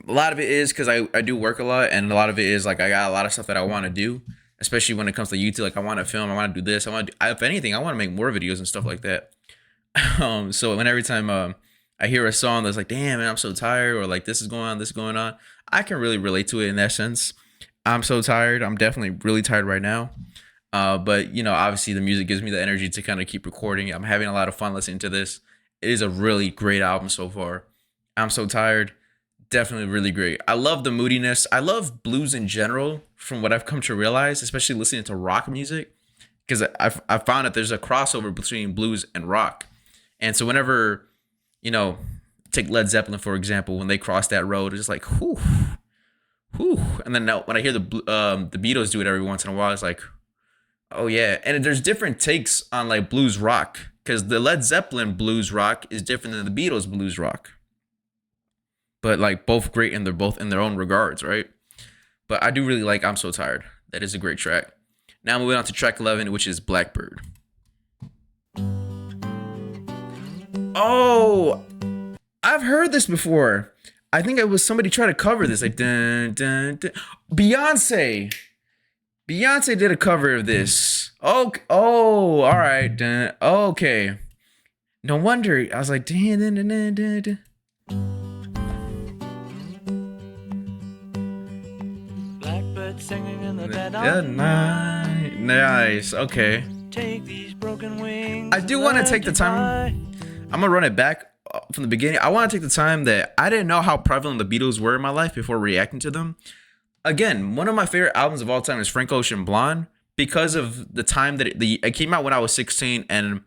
a lot of it is because I do work a lot. And a lot of it is like I got a lot of stuff that I want to do. Especially when it comes to YouTube. Like I want to film. I want to do this. If anything, I want to make more videos and stuff like that. So when every time I hear a song that's like, damn, man, I'm so tired. Or like this is going on. I can really relate to it in that sense. I'm so tired. I'm definitely really tired right now. But obviously the music gives me the energy to kind of keep recording. I'm having a lot of fun listening to this. it is a really great album so far. I'm So Tired, definitely really great. I love the moodiness. I love blues in general, from what I've come to realize, especially listening to rock music, because I found that there's a crossover between blues and rock. And so whenever, you know, take Led Zeppelin for example, when they cross that road, it's just like whew, whew. And then now when I hear the Beatles do it every once in a while, it's like, oh yeah. And there's different takes on like blues rock, because the Led Zeppelin blues rock is different than the Beatles blues rock. But like both great, and they're both in their own regards, right? But I do really like I'm So Tired. That is a great track. Now moving on to track 11, which is Blackbird. Oh, I've heard this before. I think it was somebody trying to cover this, like dun dun dun. Beyonce did a cover of this. Oh, all right. Dun, okay. No wonder. I was like, dun, dun, dun, dun, dun, dun. Blackbird singing in the dead Yeah, of night. nice. Okay. Take these broken wings. I do want to take the time. I'm gonna run it back from the beginning. I want to take the time that I didn't know how prevalent the Beatles were in my life before reacting to them. Again, one of my favorite albums of all time is Frank Ocean Blonde, because of the time that it came out when I was 16, and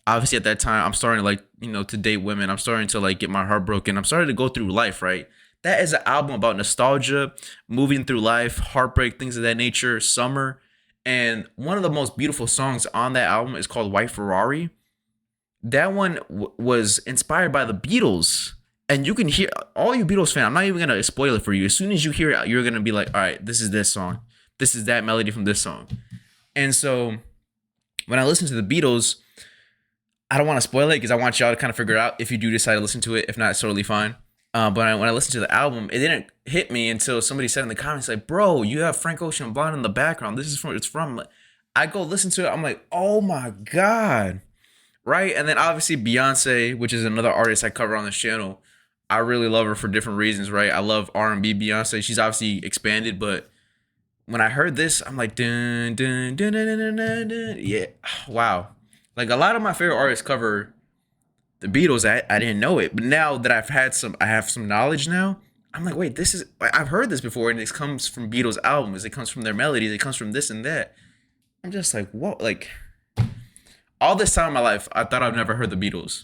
obviously at that time I'm starting to like, to date women. I'm starting to like get my heart broken. I'm starting to go through life, right? That is an album about nostalgia, moving through life, heartbreak, things of that nature, summer. And one of the most beautiful songs on that album is called White Ferrari. That one was inspired by the Beatles. And you can hear, all you Beatles fans, I'm not even going to spoil it for you. As soon as you hear it, you're going to be like, all right, this is this song. This is that melody from this song. And so when I listen to the Beatles, I don't want to spoil it because I want y'all to kind of figure it out if you do decide to listen to it. If not, it's totally fine. But when I listened to the album, it didn't hit me until somebody said in the comments, like, bro, you have Frank Ocean Blonde in the background. This is from, it's from, I go listen to it. I'm like, oh my God. Right. And then obviously Beyonce, which is another artist I cover on this channel. I really love her for different reasons, right? I love R&B Beyonce. She's obviously expanded, but when I heard this, I'm like, dun, dun, dun, dun, dun, dun, dun. Yeah. Wow. Like a lot of my favorite artists cover the Beatles. I didn't know it, but now that I have some knowledge now. I'm like, wait, I've heard this before, and it comes from Beatles albums. It comes from their melodies. It comes from this and that. I'm just like, what? Like, all this time in my life, I thought I've never heard the Beatles,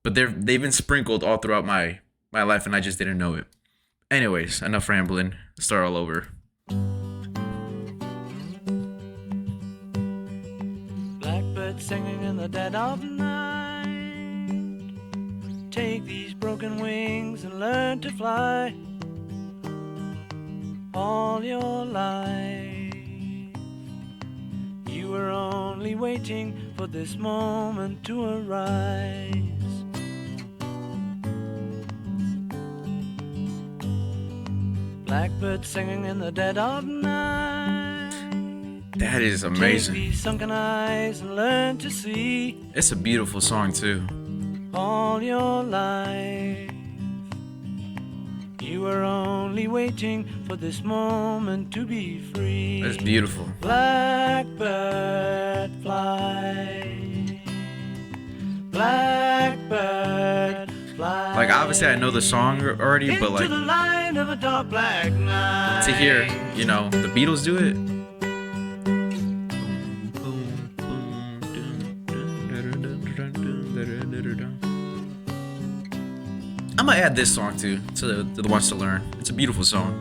but they've been sprinkled all throughout my life, and I just didn't know it. Anyways, enough rambling. Let's start all over. Blackbird singing in the dead of night. Take these broken wings and learn to fly. All your life, you were only waiting for this moment to arise. Blackbird singing in the dead of night. That is Take amazing. these sunken eyes and learn to see. It's a beautiful song too. All your life, you were only waiting for this moment to be free. That's beautiful. Blackbird fly, blackbird fly. Like obviously I know the song already, but like into the light of a dark black night. to hear, the Beatles do it. I'm gonna add this song too to the ones to learn. It's a beautiful song.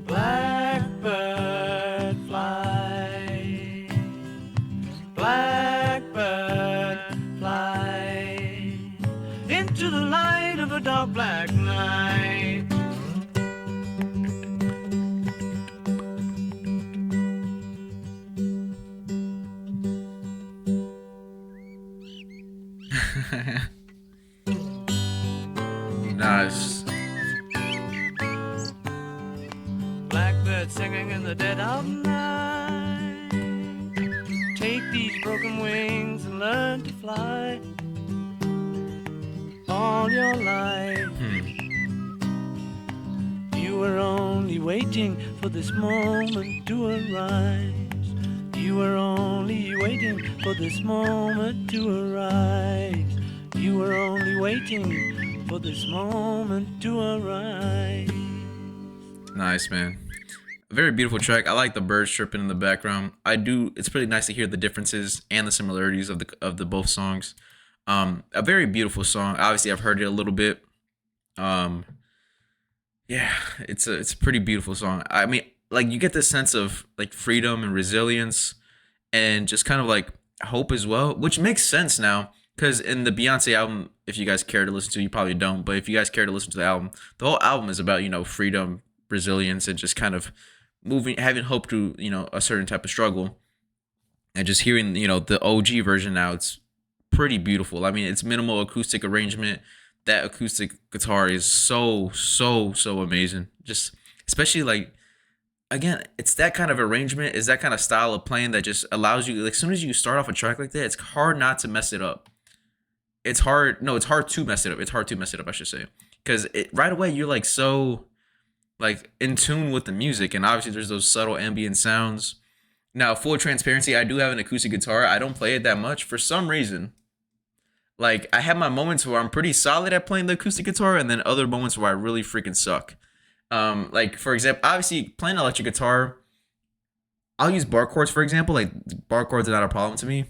Blackbird fly, blackbird fly into the light of a dark black night. Nice. Blackbird singing in the dead of night. Take these broken wings and learn to fly. All your life, you were only waiting for this moment to arise. You were only waiting for this moment to arise. You were only waiting for this moment to arise. Nice, man. A very beautiful track. I like the birds chirping in the background. I do. It's pretty nice to hear the differences and the similarities of the both songs. A very beautiful song. Obviously, I've heard it a little bit. Um, yeah, it's a pretty beautiful song. I mean, like you get this sense of like freedom and resilience, and just kind of like hope as well, which makes sense now. Because in the Beyonce album, if you guys care to listen to, you probably don't, but if you guys care to listen to the album, the whole album is about freedom, resilience, and just kind of moving, having hope through a certain type of struggle. And just hearing the OG version now, it's pretty beautiful. I mean, it's minimal acoustic arrangement. That acoustic guitar is so amazing. Just especially like, again, it's that kind of arrangement, is that kind of style of playing that just allows you, like, as soon as you start off a track like that, it's hard not to mess it up. It's hard to mess it up. It's hard to mess it up, I should say. Because right away, you're like so like in tune with the music. And obviously there's those subtle ambient sounds. Now, full transparency, I do have an acoustic guitar. I don't play it that much for some reason. Like, I have my moments where I'm pretty solid at playing the acoustic guitar, and then other moments where I really freaking suck. Like, for example, obviously playing electric guitar, I'll use bar chords, for example. Like, bar chords are not a problem to me.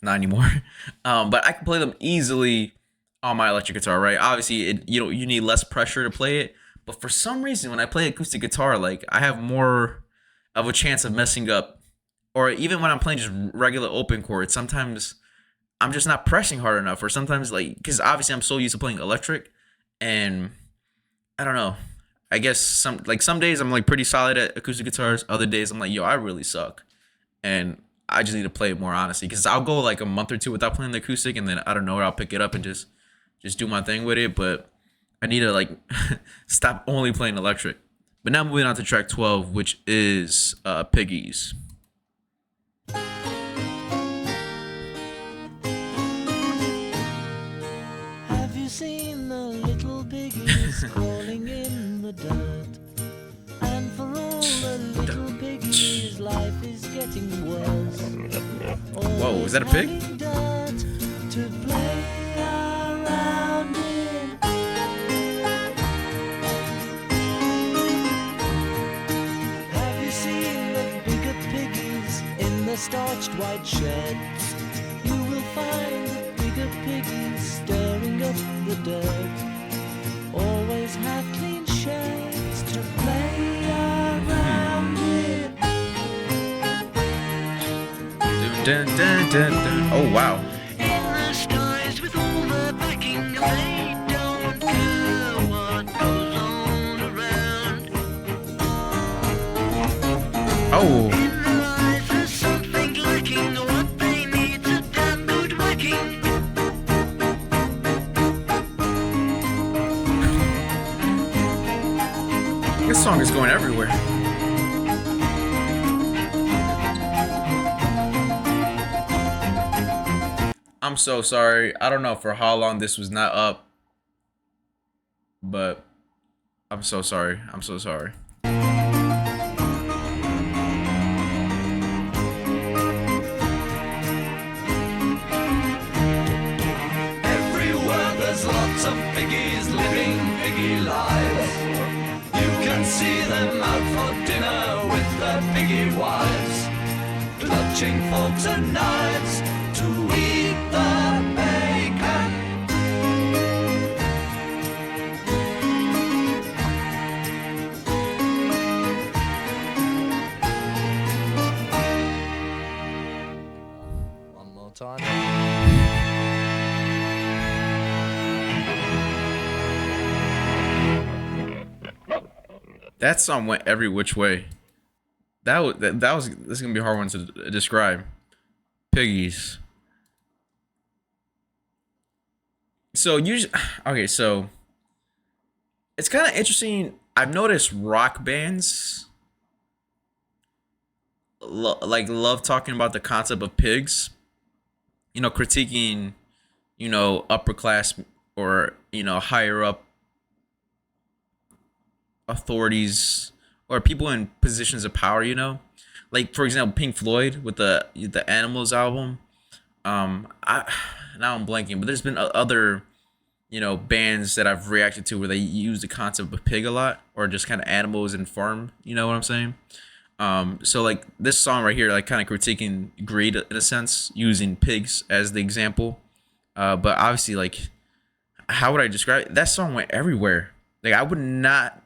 Not anymore. But I can play them easily on my electric guitar, right? Obviously, you need less pressure to play it. But for some reason, when I play acoustic guitar, like, I have more of a chance of messing up. Or even when I'm playing just regular open chords, sometimes I'm just not pressing hard enough. Or sometimes, like, because obviously I'm so used to playing electric, and I don't know. I guess some days I'm like pretty solid at acoustic guitars. Other days I'm like, yo, I really suck, and I just need to play it more honestly. Because I'll go like a month or two without playing the acoustic, and then I don't know, I'll pick it up and just do my thing with it. But I need to like stop only playing electric. But now moving on to track 12, which is Piggies. Have you seen the little piggies crawling in the dirt? And for all the little piggies, life is getting worse. Whoa, is that a pig? Always having dirt to play around in. Have you seen the bigger piggies in the starched white sheds? You will find the bigger piggies stirring up the dirt. Always have clean sheds to play around in. Dun, dun, dun, dun. Oh wow. In the skies with all the backing, they don't care what goes on around. Oh. In their eyes there's something lacking, what they need's a damn good whacking. This song is going everywhere. I'm so sorry. I don't know for how long this was not up, but I'm so sorry. I'm so sorry. Everywhere there's lots of piggies living piggy lives. You can see them out for dinner with their piggy wives, clutching forks and knives to eat the bacon. One more time. That song went every which way. That was this is gonna be a hard one to describe. Piggies. So usually, okay, so it's kind of interesting. I've noticed rock bands love talking about the concept of pigs. Critiquing, upper class or higher up authorities or people in positions of power. like for example, Pink Floyd with the Animals album. I now I'm blanking, but there's been other bands that I've reacted to where they use the concept of pig a lot, or just kind of animals and farm. You know what I'm saying? So like this song right here, like kind of critiquing greed in a sense, using pigs as the example. But obviously, like, how would I describe it? That song went everywhere. Like I would not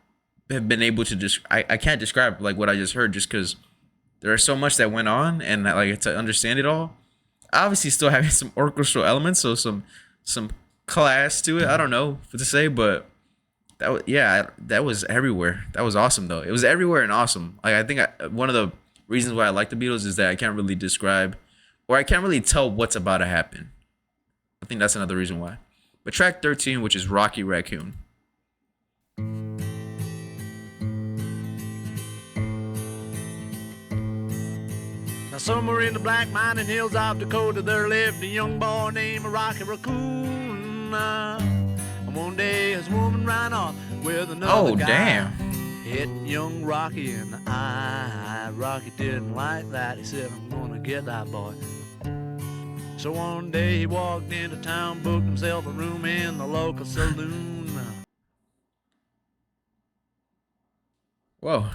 have been able to just I can't describe like what I just heard, just because there's so much that went on, and that, like, to understand it all, obviously still having some orchestral elements, so some class to it. I don't know what to say, but that was everywhere. That was awesome though. It was everywhere and awesome. Like I think one of the reasons why I like the Beatles is that I can't really describe, or I can't really tell what's about to happen. I think that's another reason why. But track 13, which is Rocky Raccoon. Now somewhere in the black mining hills of Dakota there lived a young boy named Rocky Raccoon. And one day his woman ran off with another guy. Damn. Hit young Rocky in the eye. Rocky didn't like that. He said, I'm gonna get that boy. So one day he walked into town, booked himself a room in the local saloon. Whoa.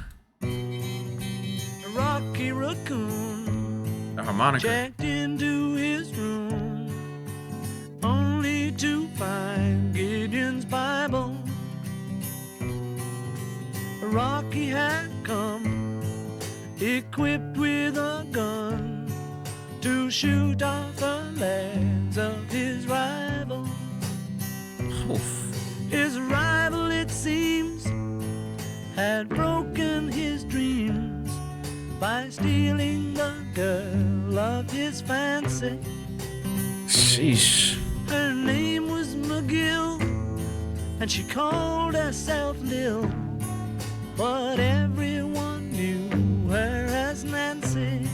Rocky Raccoon A harmonica. checked into his room, only to find Gideon's Bible. Rocky had come, equipped with a gun, to shoot off the legs of his rival. Oof. His rival, it seems, had broken his dreams by stealing the girl of his fancy. Sheesh. Her name was McGill, and she called herself Lil, but everyone knew her as Nancy.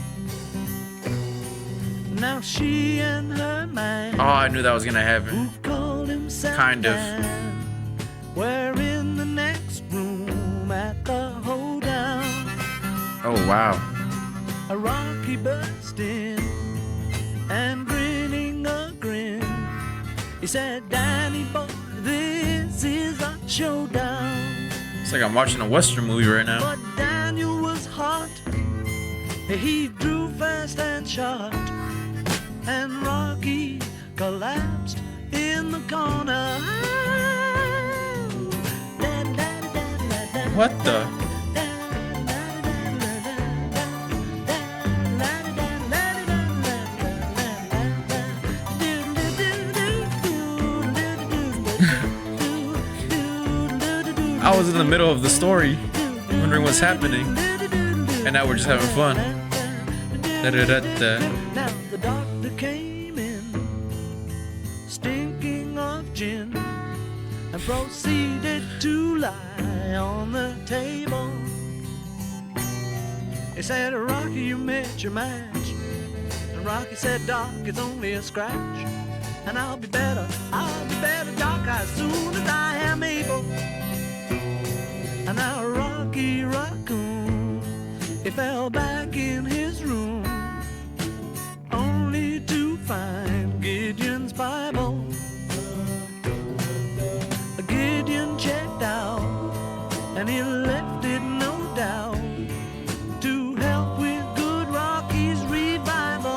Now she and her man, Oh, I knew that was gonna happen. who called himself Kind of. Dan, were in the next room at the hoedown. Oh wow. A Rocky burst in and grinning a grin. He said, Danny boy, this is a showdown. It's like I'm watching a Western movie right now. But Daniel was hot. He drew fast and shot, and Rocky collapsed in the corner. What the? I was in the middle of the story, wondering what's happening, and now we're just having fun. Da-da-da-da. Now the doctor came in, stinking of gin, and proceeded to lie on the table. He said, Rocky, you met your match. And Rocky said, Doc, it's only a scratch. And I'll be better, Doc, as soon as I am able. And now Rocky Raccoon, he fell back in his room, only to find Gideon's Bible. Gideon checked out, and he left it, no doubt, to help with good Rocky's revival.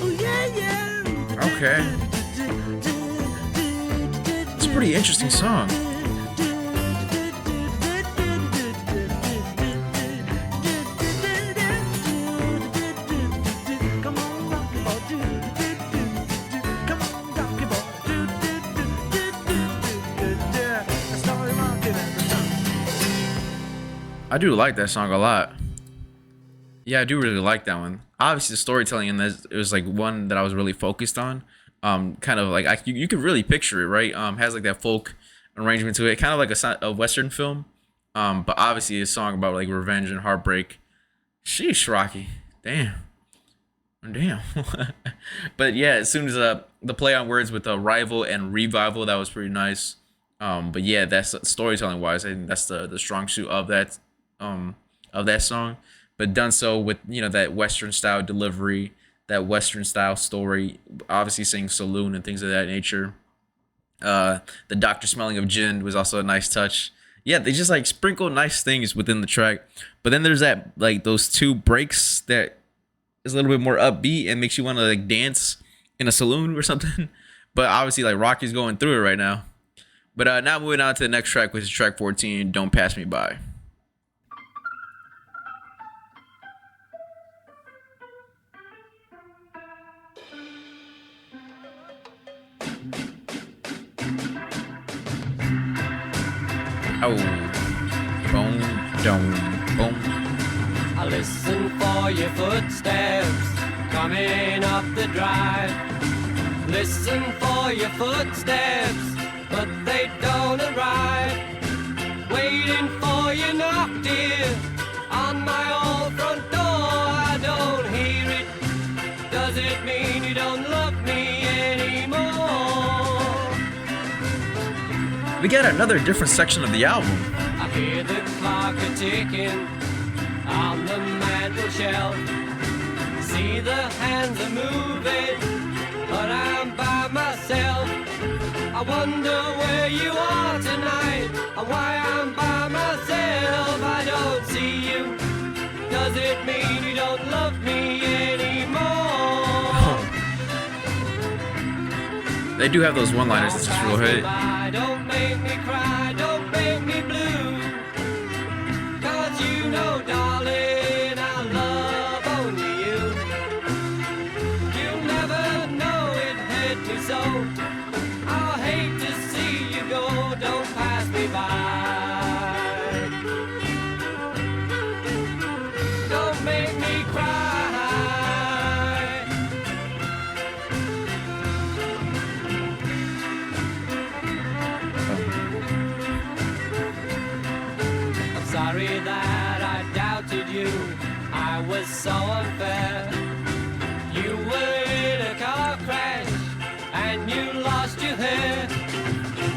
Oh, yeah, yeah. Okay. It's a pretty interesting song. Come on, Rocky boy. Come on, Rocky boy. I started rocking at the time. I do like that song a lot. Yeah, I do really like that one. Obviously, the storytelling in this, it was like one that I was really focused on. Kind of like you could really picture it, right? Has like that folk arrangement to it, kind of like a Western film. But obviously, a song about like revenge and heartbreak. Sheesh, Rocky, damn. But yeah, as soon as the play on words with rival and revival, that was pretty nice. But yeah, that's storytelling wise, I think that's the strong suit of of that song, but done so with that Western style delivery, that Western style story. Obviously, saying saloon and things of that nature. The doctor smelling of gin was also a nice touch. Yeah, they just like sprinkle nice things within the track. But then there's that like those two breaks that is a little bit more upbeat and makes you want to like dance in a saloon or something. But obviously like Rocky's going through it right now. But now moving on to the next track, which is track 14, Don't Pass Me By. Oh, boom, boom, boom. I listen for your footsteps coming up the drive. Listen for your footsteps, but they don't arrive. Waiting for your knock, dear, on my old front door. I don't hear it. Does it mean you don't love me anymore? We got another different section of the album. I hear the clock a-ticking on the mantel shelf. See the hands are moving, but I'm by myself. I wonder where you are tonight, and why I'm by myself. I don't see you. Does it mean you don't love me anymore? They do have those one-liners that's just real hit. Don't make me cry, don't make me blue. 'Cause you know, darling, I love only you. You'll never know it hurt me so. I'll hate to see you go, don't pass me by. Don't make me cry. I'm sorry that I doubted you. I was so unfair. You were in a car crash and you lost your hair.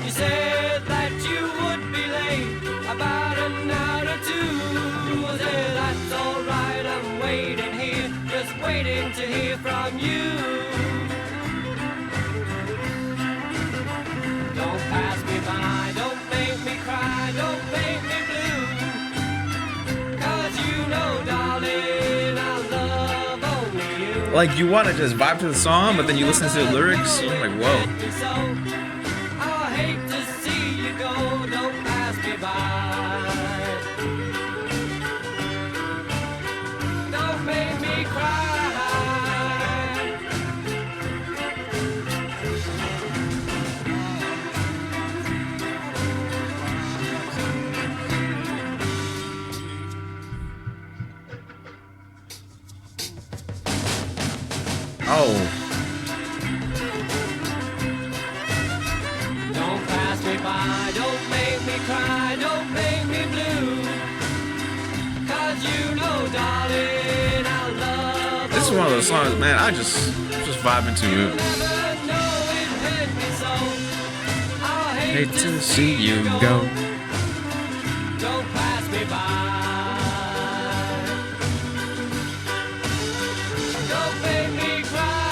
You said that you would be late about an hour or two. I said, that's alright, I'm waiting here, just waiting to hear from you. Don't pass me by, don't make me cry, don't make me blue. 'Cause you know, darling, I love only you. Like you want to just vibe to the song, but then you listen to the lyrics, you're like, whoa. I hate to see you go, don't pass me by. Don't make me cry. Oh, Don't pass me by, don't make me cry, don't make me blue. 'Cause you know, darling, I love this is one of those songs, man. I just vibing to it. never know it hurt me so. I Hate to see you go. Don't pass me by. Don't make me cry.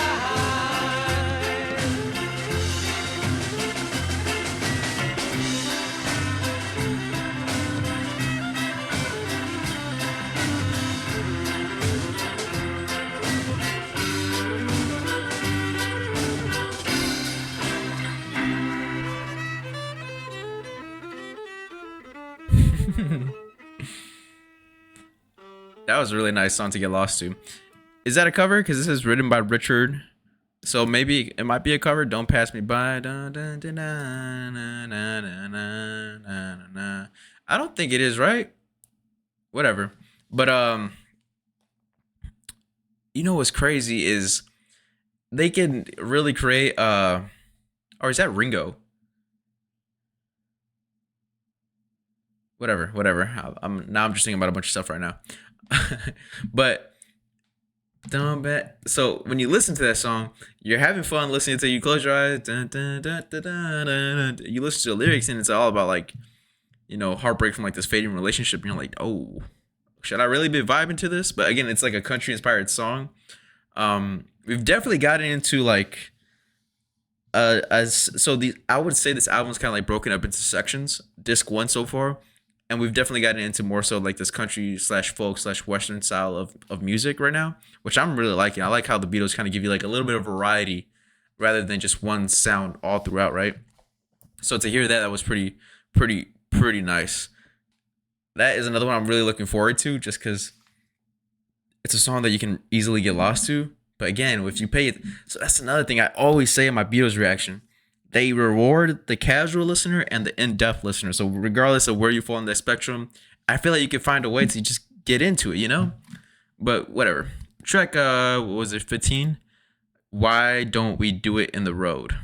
That was a really nice song to get lost to. Is that a cover? Because this is written by Richard. So maybe it might be a cover. Don't pass me by. Dun, dun, dun, dun, dun, dun, dun, dun, dun, dun. I don't think it is, right? Whatever. But you know what's crazy is they can really create or is that Ringo? Whatever. I'm just thinking about a bunch of stuff right now. But so when you listen to that song, you're having fun listening to it. You close your eyes, dun, dun, dun, dun, dun, dun, dun. You listen to the lyrics and it's all about like, heartbreak from like this fading relationship. And you're like, oh should I really be vibing to this? But again, it's like a country inspired song. We've definitely gotten into like I would say this album's kind of like broken up into sections. Disc 1 so far, and we've definitely gotten into more so like this country slash folk slash western style of music right now, which I'm really liking. I like how the Beatles kind of give you like a little bit of variety rather than just one sound all throughout, right? So to hear that was pretty nice. That is another one I'm really looking forward to, just because it's a song that you can easily get lost to. But again, if you pay it, so that's another thing I always say in my Beatles reaction. They reward the casual listener and the in-depth listener. So regardless of where you fall on that spectrum, I feel like you can find a way to just get into it, you know? But whatever. Track, what was it, 15? Why Don't We Do It in the Road?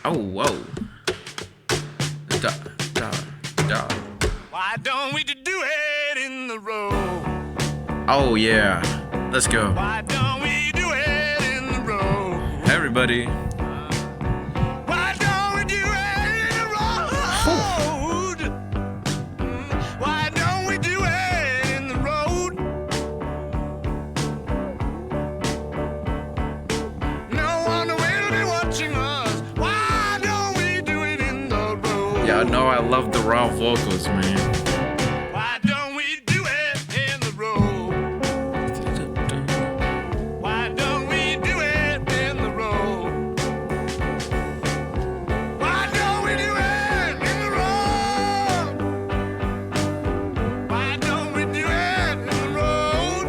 Oh, whoa. Why don't we do it in the road? Oh, yeah. Let's go. Why don't we do it in the road? Everybody. Why don't we do it in the road? Why don't we do it in the road? No one will be watching us. Why don't we do it in the road? Y'all know I love the raw vocals, man. Why don't we do it in the road? Why don't we do it in the road? Why don't we do it in the road? Why don't we do it in the road?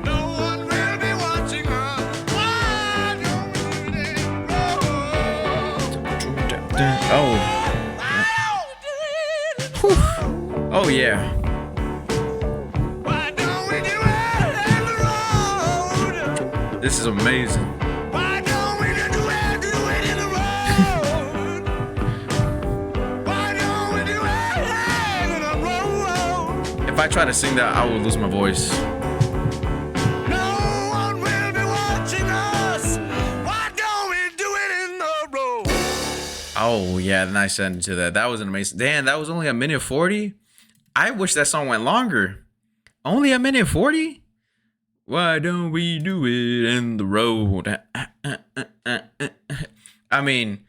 No one will be watching us. Why don't we do it in the road? Oh. Oh, yeah. Why don't we do it in the road? This is amazing. Why don't we do it in the road? Why don't we do it in the road? If I try to sing that, I will lose my voice. No one will be watching us. Why don't we do it in the road? Oh, yeah, nice ending to that. That was an amazing. Damn, that was only 1:40. I wish that song went longer. Only 1:40? Why don't we do it in the road? I mean,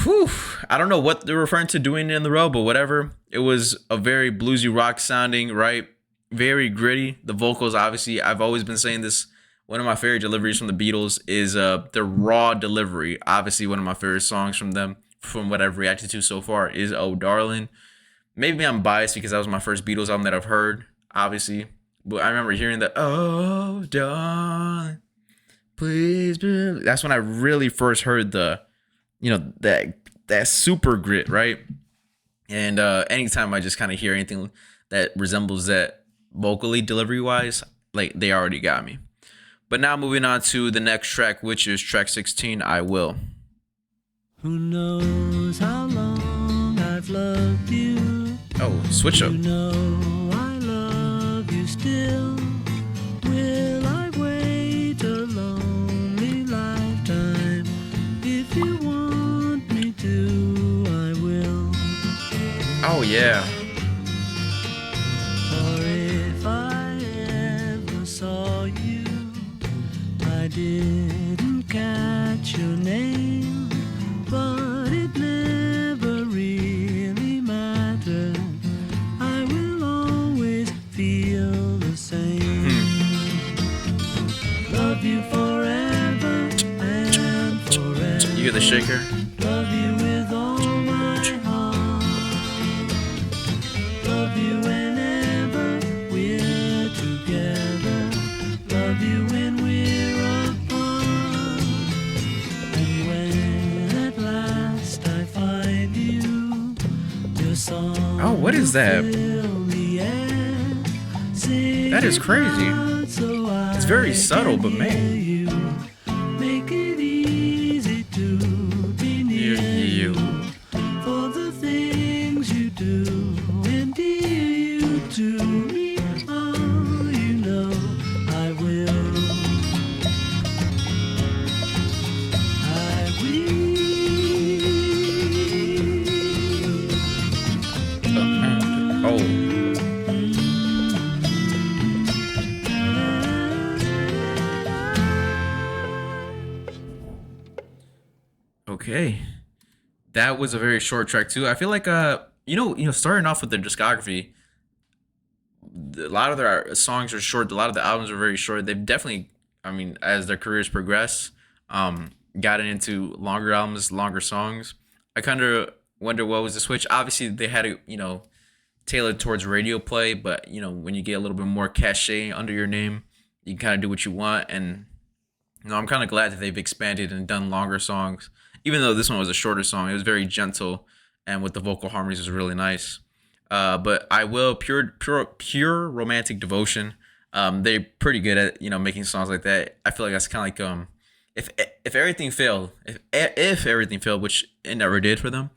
whew, I don't know what they're referring to doing in the road, but whatever. It was a very bluesy rock sounding, right? Very gritty. The vocals, obviously, I've always been saying this. One of my favorite deliveries from the Beatles is the raw delivery. Obviously, one of my favorite songs from them, from what I've reacted to so far, is Oh Darling. Maybe I'm biased because that was my first Beatles album that I've heard, obviously. But I remember hearing the Oh Darling, please believe. That's when I really first heard the, that super grit, right? And anytime I just kind of hear anything that resembles that vocally, delivery-wise, like they already got me. But now moving on to the next track, which is track 16, I Will. Who knows how long I've loved you? Oh, switch up. You know I love you still. Will I wait a lonely lifetime? If you want me to, I will. Oh, yeah. For if I ever saw you, I didn't catch your name, but it never really mattered. I will always feel the same. Love you forever and forever. You hear the shaker? Love you with all my heart. Love you whenever we're together. Love you when we're apart. And when at last I find you, your song Oh, what is that? will fill the air. Sing That is crazy. it out so It's very I subtle, can but man. hear you. Make it easy to be near You. for the things you do, and dear you to me. Oh, you know I will. I will. Okay, that was a very short track too. I feel like starting off with their discography, a lot of their songs are short. A lot of the albums are very short. They've definitely, I mean, as their careers progress, gotten into longer albums, longer songs. I kind of wonder what was the switch. Obviously, they had to, tailored towards radio play, but when you get a little bit more cachet under your name, you can kind of do what you want. And I'm kind of glad that they've expanded and done longer songs. Even though this one was a shorter song, it was very gentle, and with the vocal harmonies was really nice. But I will pure romantic devotion. They're pretty good at making songs like that. I feel like that's kind of like if everything failed, if everything failed, which it never did for them,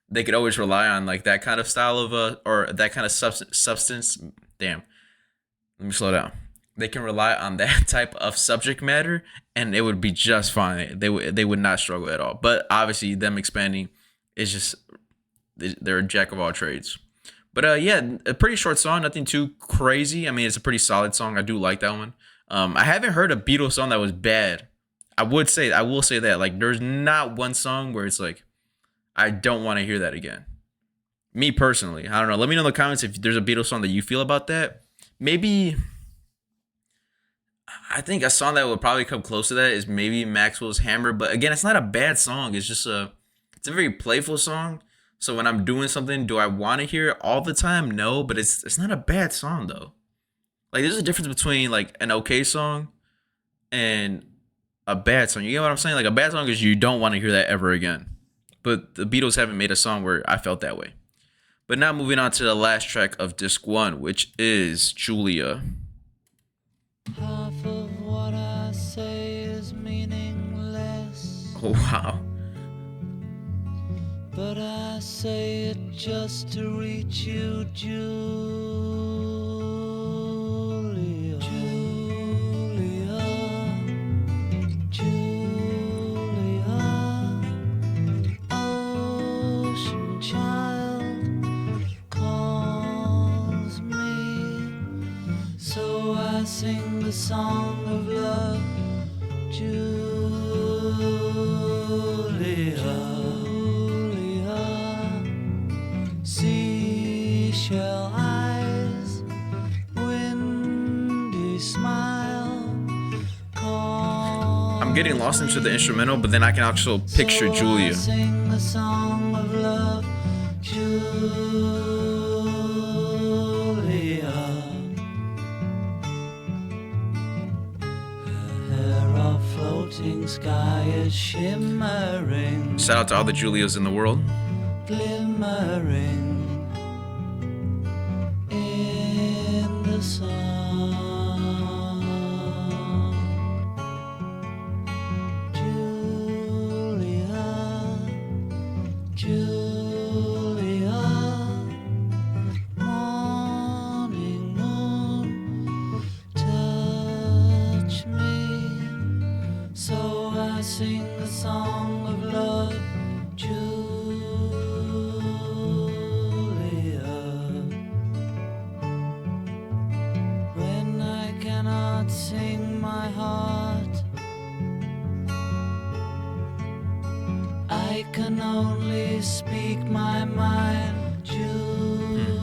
they could always rely on like that kind of style of or that kind of substance. Damn, let me slow down. They can rely on that type of subject matter, and it would be just fine. They would not struggle at all. But obviously, them expanding is just they're a jack of all trades. But yeah, a pretty short song, nothing too crazy. I mean, it's a pretty solid song. I do like that one. I haven't heard a Beatles song that was bad. I will say that. Like, there's not one song where it's like, I don't want to hear that again. Me personally, I don't know. Let me know in the comments if there's a Beatles song that you feel about that. Maybe, I think a song that would probably come close to that is maybe Maxwell's Hammer. But again, it's not a bad song. It's just it's a very playful song. So when I'm doing something, do I want to hear it all the time? No, but it's not a bad song though. Like, there's a difference between like an okay song and a bad song. You get what I'm saying? Like, a bad song is you don't want to hear that ever again. But the Beatles haven't made a song where I felt that way. But now moving on to the last track of disc 1, which is Julia. Half of what I say is meaningless, Oh wow. but I say it just to reach you, Julia. Julia, Julia, ocean child calls me, so I sing the song of love, Julia. Seashell eyes, windy smile. I'm getting lost into the instrumental, but then I can also picture Julia. Sing the song of love, Julia. Her hair of floating sky is shimmering, Shout out to all the Julias in the world. glimmering in the sun. Julia, Julia, morning moon, touch me, so I sing the song of love, Julia. When I cannot sing my heart, I can only speak my mind, Julia.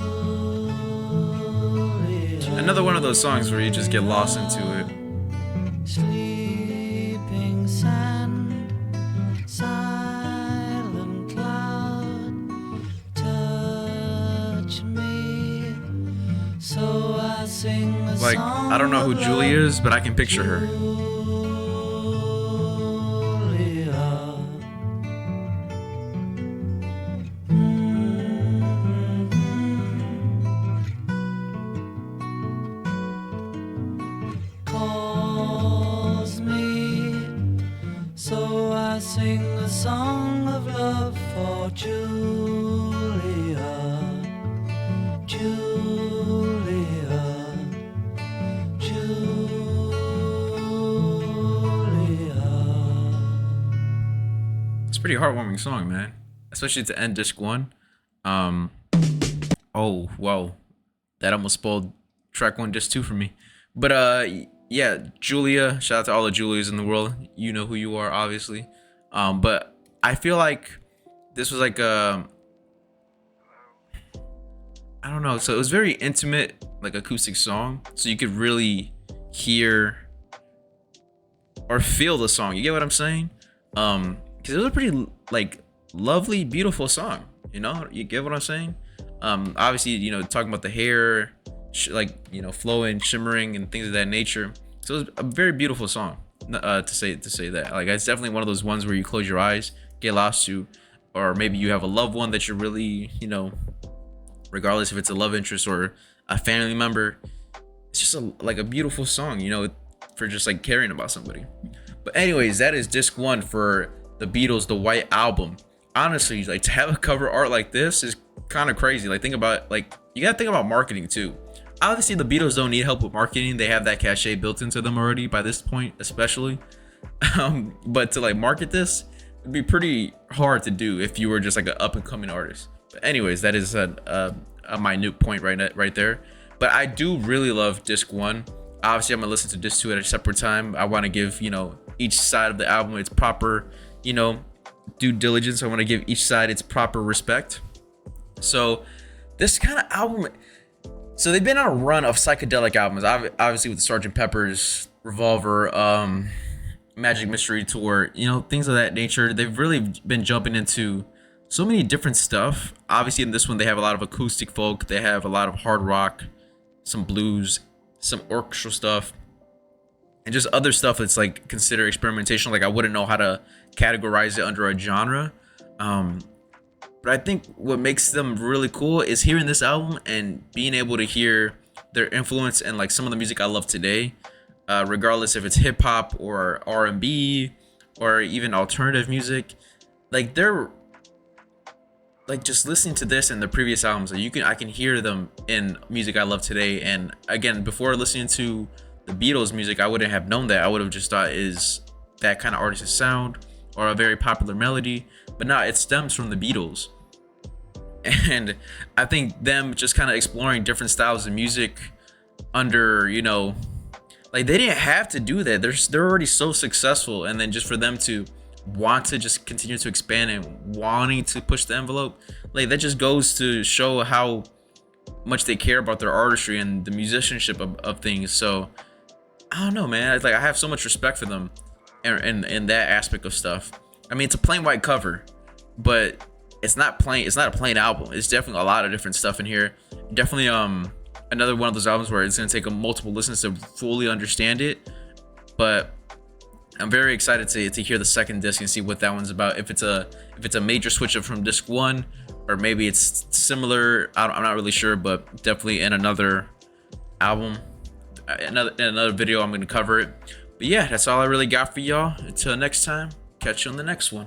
Another one of those songs where you just get lost into it. Sleeping sand, silent cloud, touch me, so I sing the Like, song I don't know who of Julia love, is, but I can picture her. Julia. Calls me, so I sing a song of love for Julia, Julia, Julia. It's a pretty heartwarming song, man. Especially to end disc 1. Oh, whoa. That almost spoiled track 1, disc 2 for me. But yeah, Julia, shout out to all the Julias in the world. You know who you are, obviously. But I feel like this was like I don't know. So it was very intimate, like acoustic song. So you could really hear or feel the song. You get what I'm saying? Because it was a pretty like lovely, beautiful song. You know, you get what I'm saying? Obviously, you know, talking about the hair, like, you know, flowing, shimmering, and things of that nature. So it was a very beautiful song. To say that, like, it's definitely one of those ones where you close your eyes, get lost to, or maybe you have a loved one that you're really, you know, regardless if it's a love interest or a family member, it's just like a beautiful song, you know, for just like caring about somebody. But anyways, that is disc 1 for the Beatles, the White Album. Honestly, like, to have a cover art like this is kind of crazy. Like, think about, like, you gotta think about marketing too. Obviously, the Beatles don't need help with marketing. They have that cachet built into them already by this point, especially. But to like market this, it'd be pretty hard to do if you were just like an up and coming artist. But anyways, that is a minute point right there. But I do really love disc 1. Obviously, I'm gonna listen to disc 2 at a separate time. I want to give, you know, each side of the album its proper, you know, due diligence. I want to give each side its proper respect. So this kind of album, so they've been on a run of psychedelic albums, obviously with the Sgt. Pepper's, Revolver, Magic Mystery Tour, you know, things of that nature. They've really been jumping into so many different stuff. Obviously in this one they have a lot of acoustic folk, they have a lot of hard rock, some blues, some orchestral stuff, and just other stuff that's like considered experimentation. Like, I wouldn't know how to categorize it under a genre. But I think what makes them really cool is hearing this album and being able to hear their influence and like some of the music I love today, regardless if it's hip hop or R&B or even alternative music. Like, they're like, just listening to this and the previous albums, like, I can hear them in music I love today. And again, before listening to the Beatles music, I wouldn't have known that. I would have just thought, is that kind of artist's sound or a very popular melody? But no, it stems from the Beatles. And I think them just kind of exploring different styles of music under, you know, like, they didn't have to do that. They're already so successful, and then just for them to want to just continue to expand and wanting to push the envelope, like, that just goes to show how much they care about their artistry and the musicianship of things. So I don't know, man. It's like, I have so much respect for them in that aspect of stuff. I mean, it's a plain white cover, but it's not a plain album. It's definitely a lot of different stuff in here. Definitely another one of those albums where it's gonna take multiple listens to fully understand it. But I'm very excited to hear the second disc and see what that one's about. If it's a major switch up from disc 1, or maybe it's similar. I'm not really sure, but definitely in another album, in another video, I'm gonna cover it. But yeah, that's all I really got for y'all. Until next time, catch you on the next one.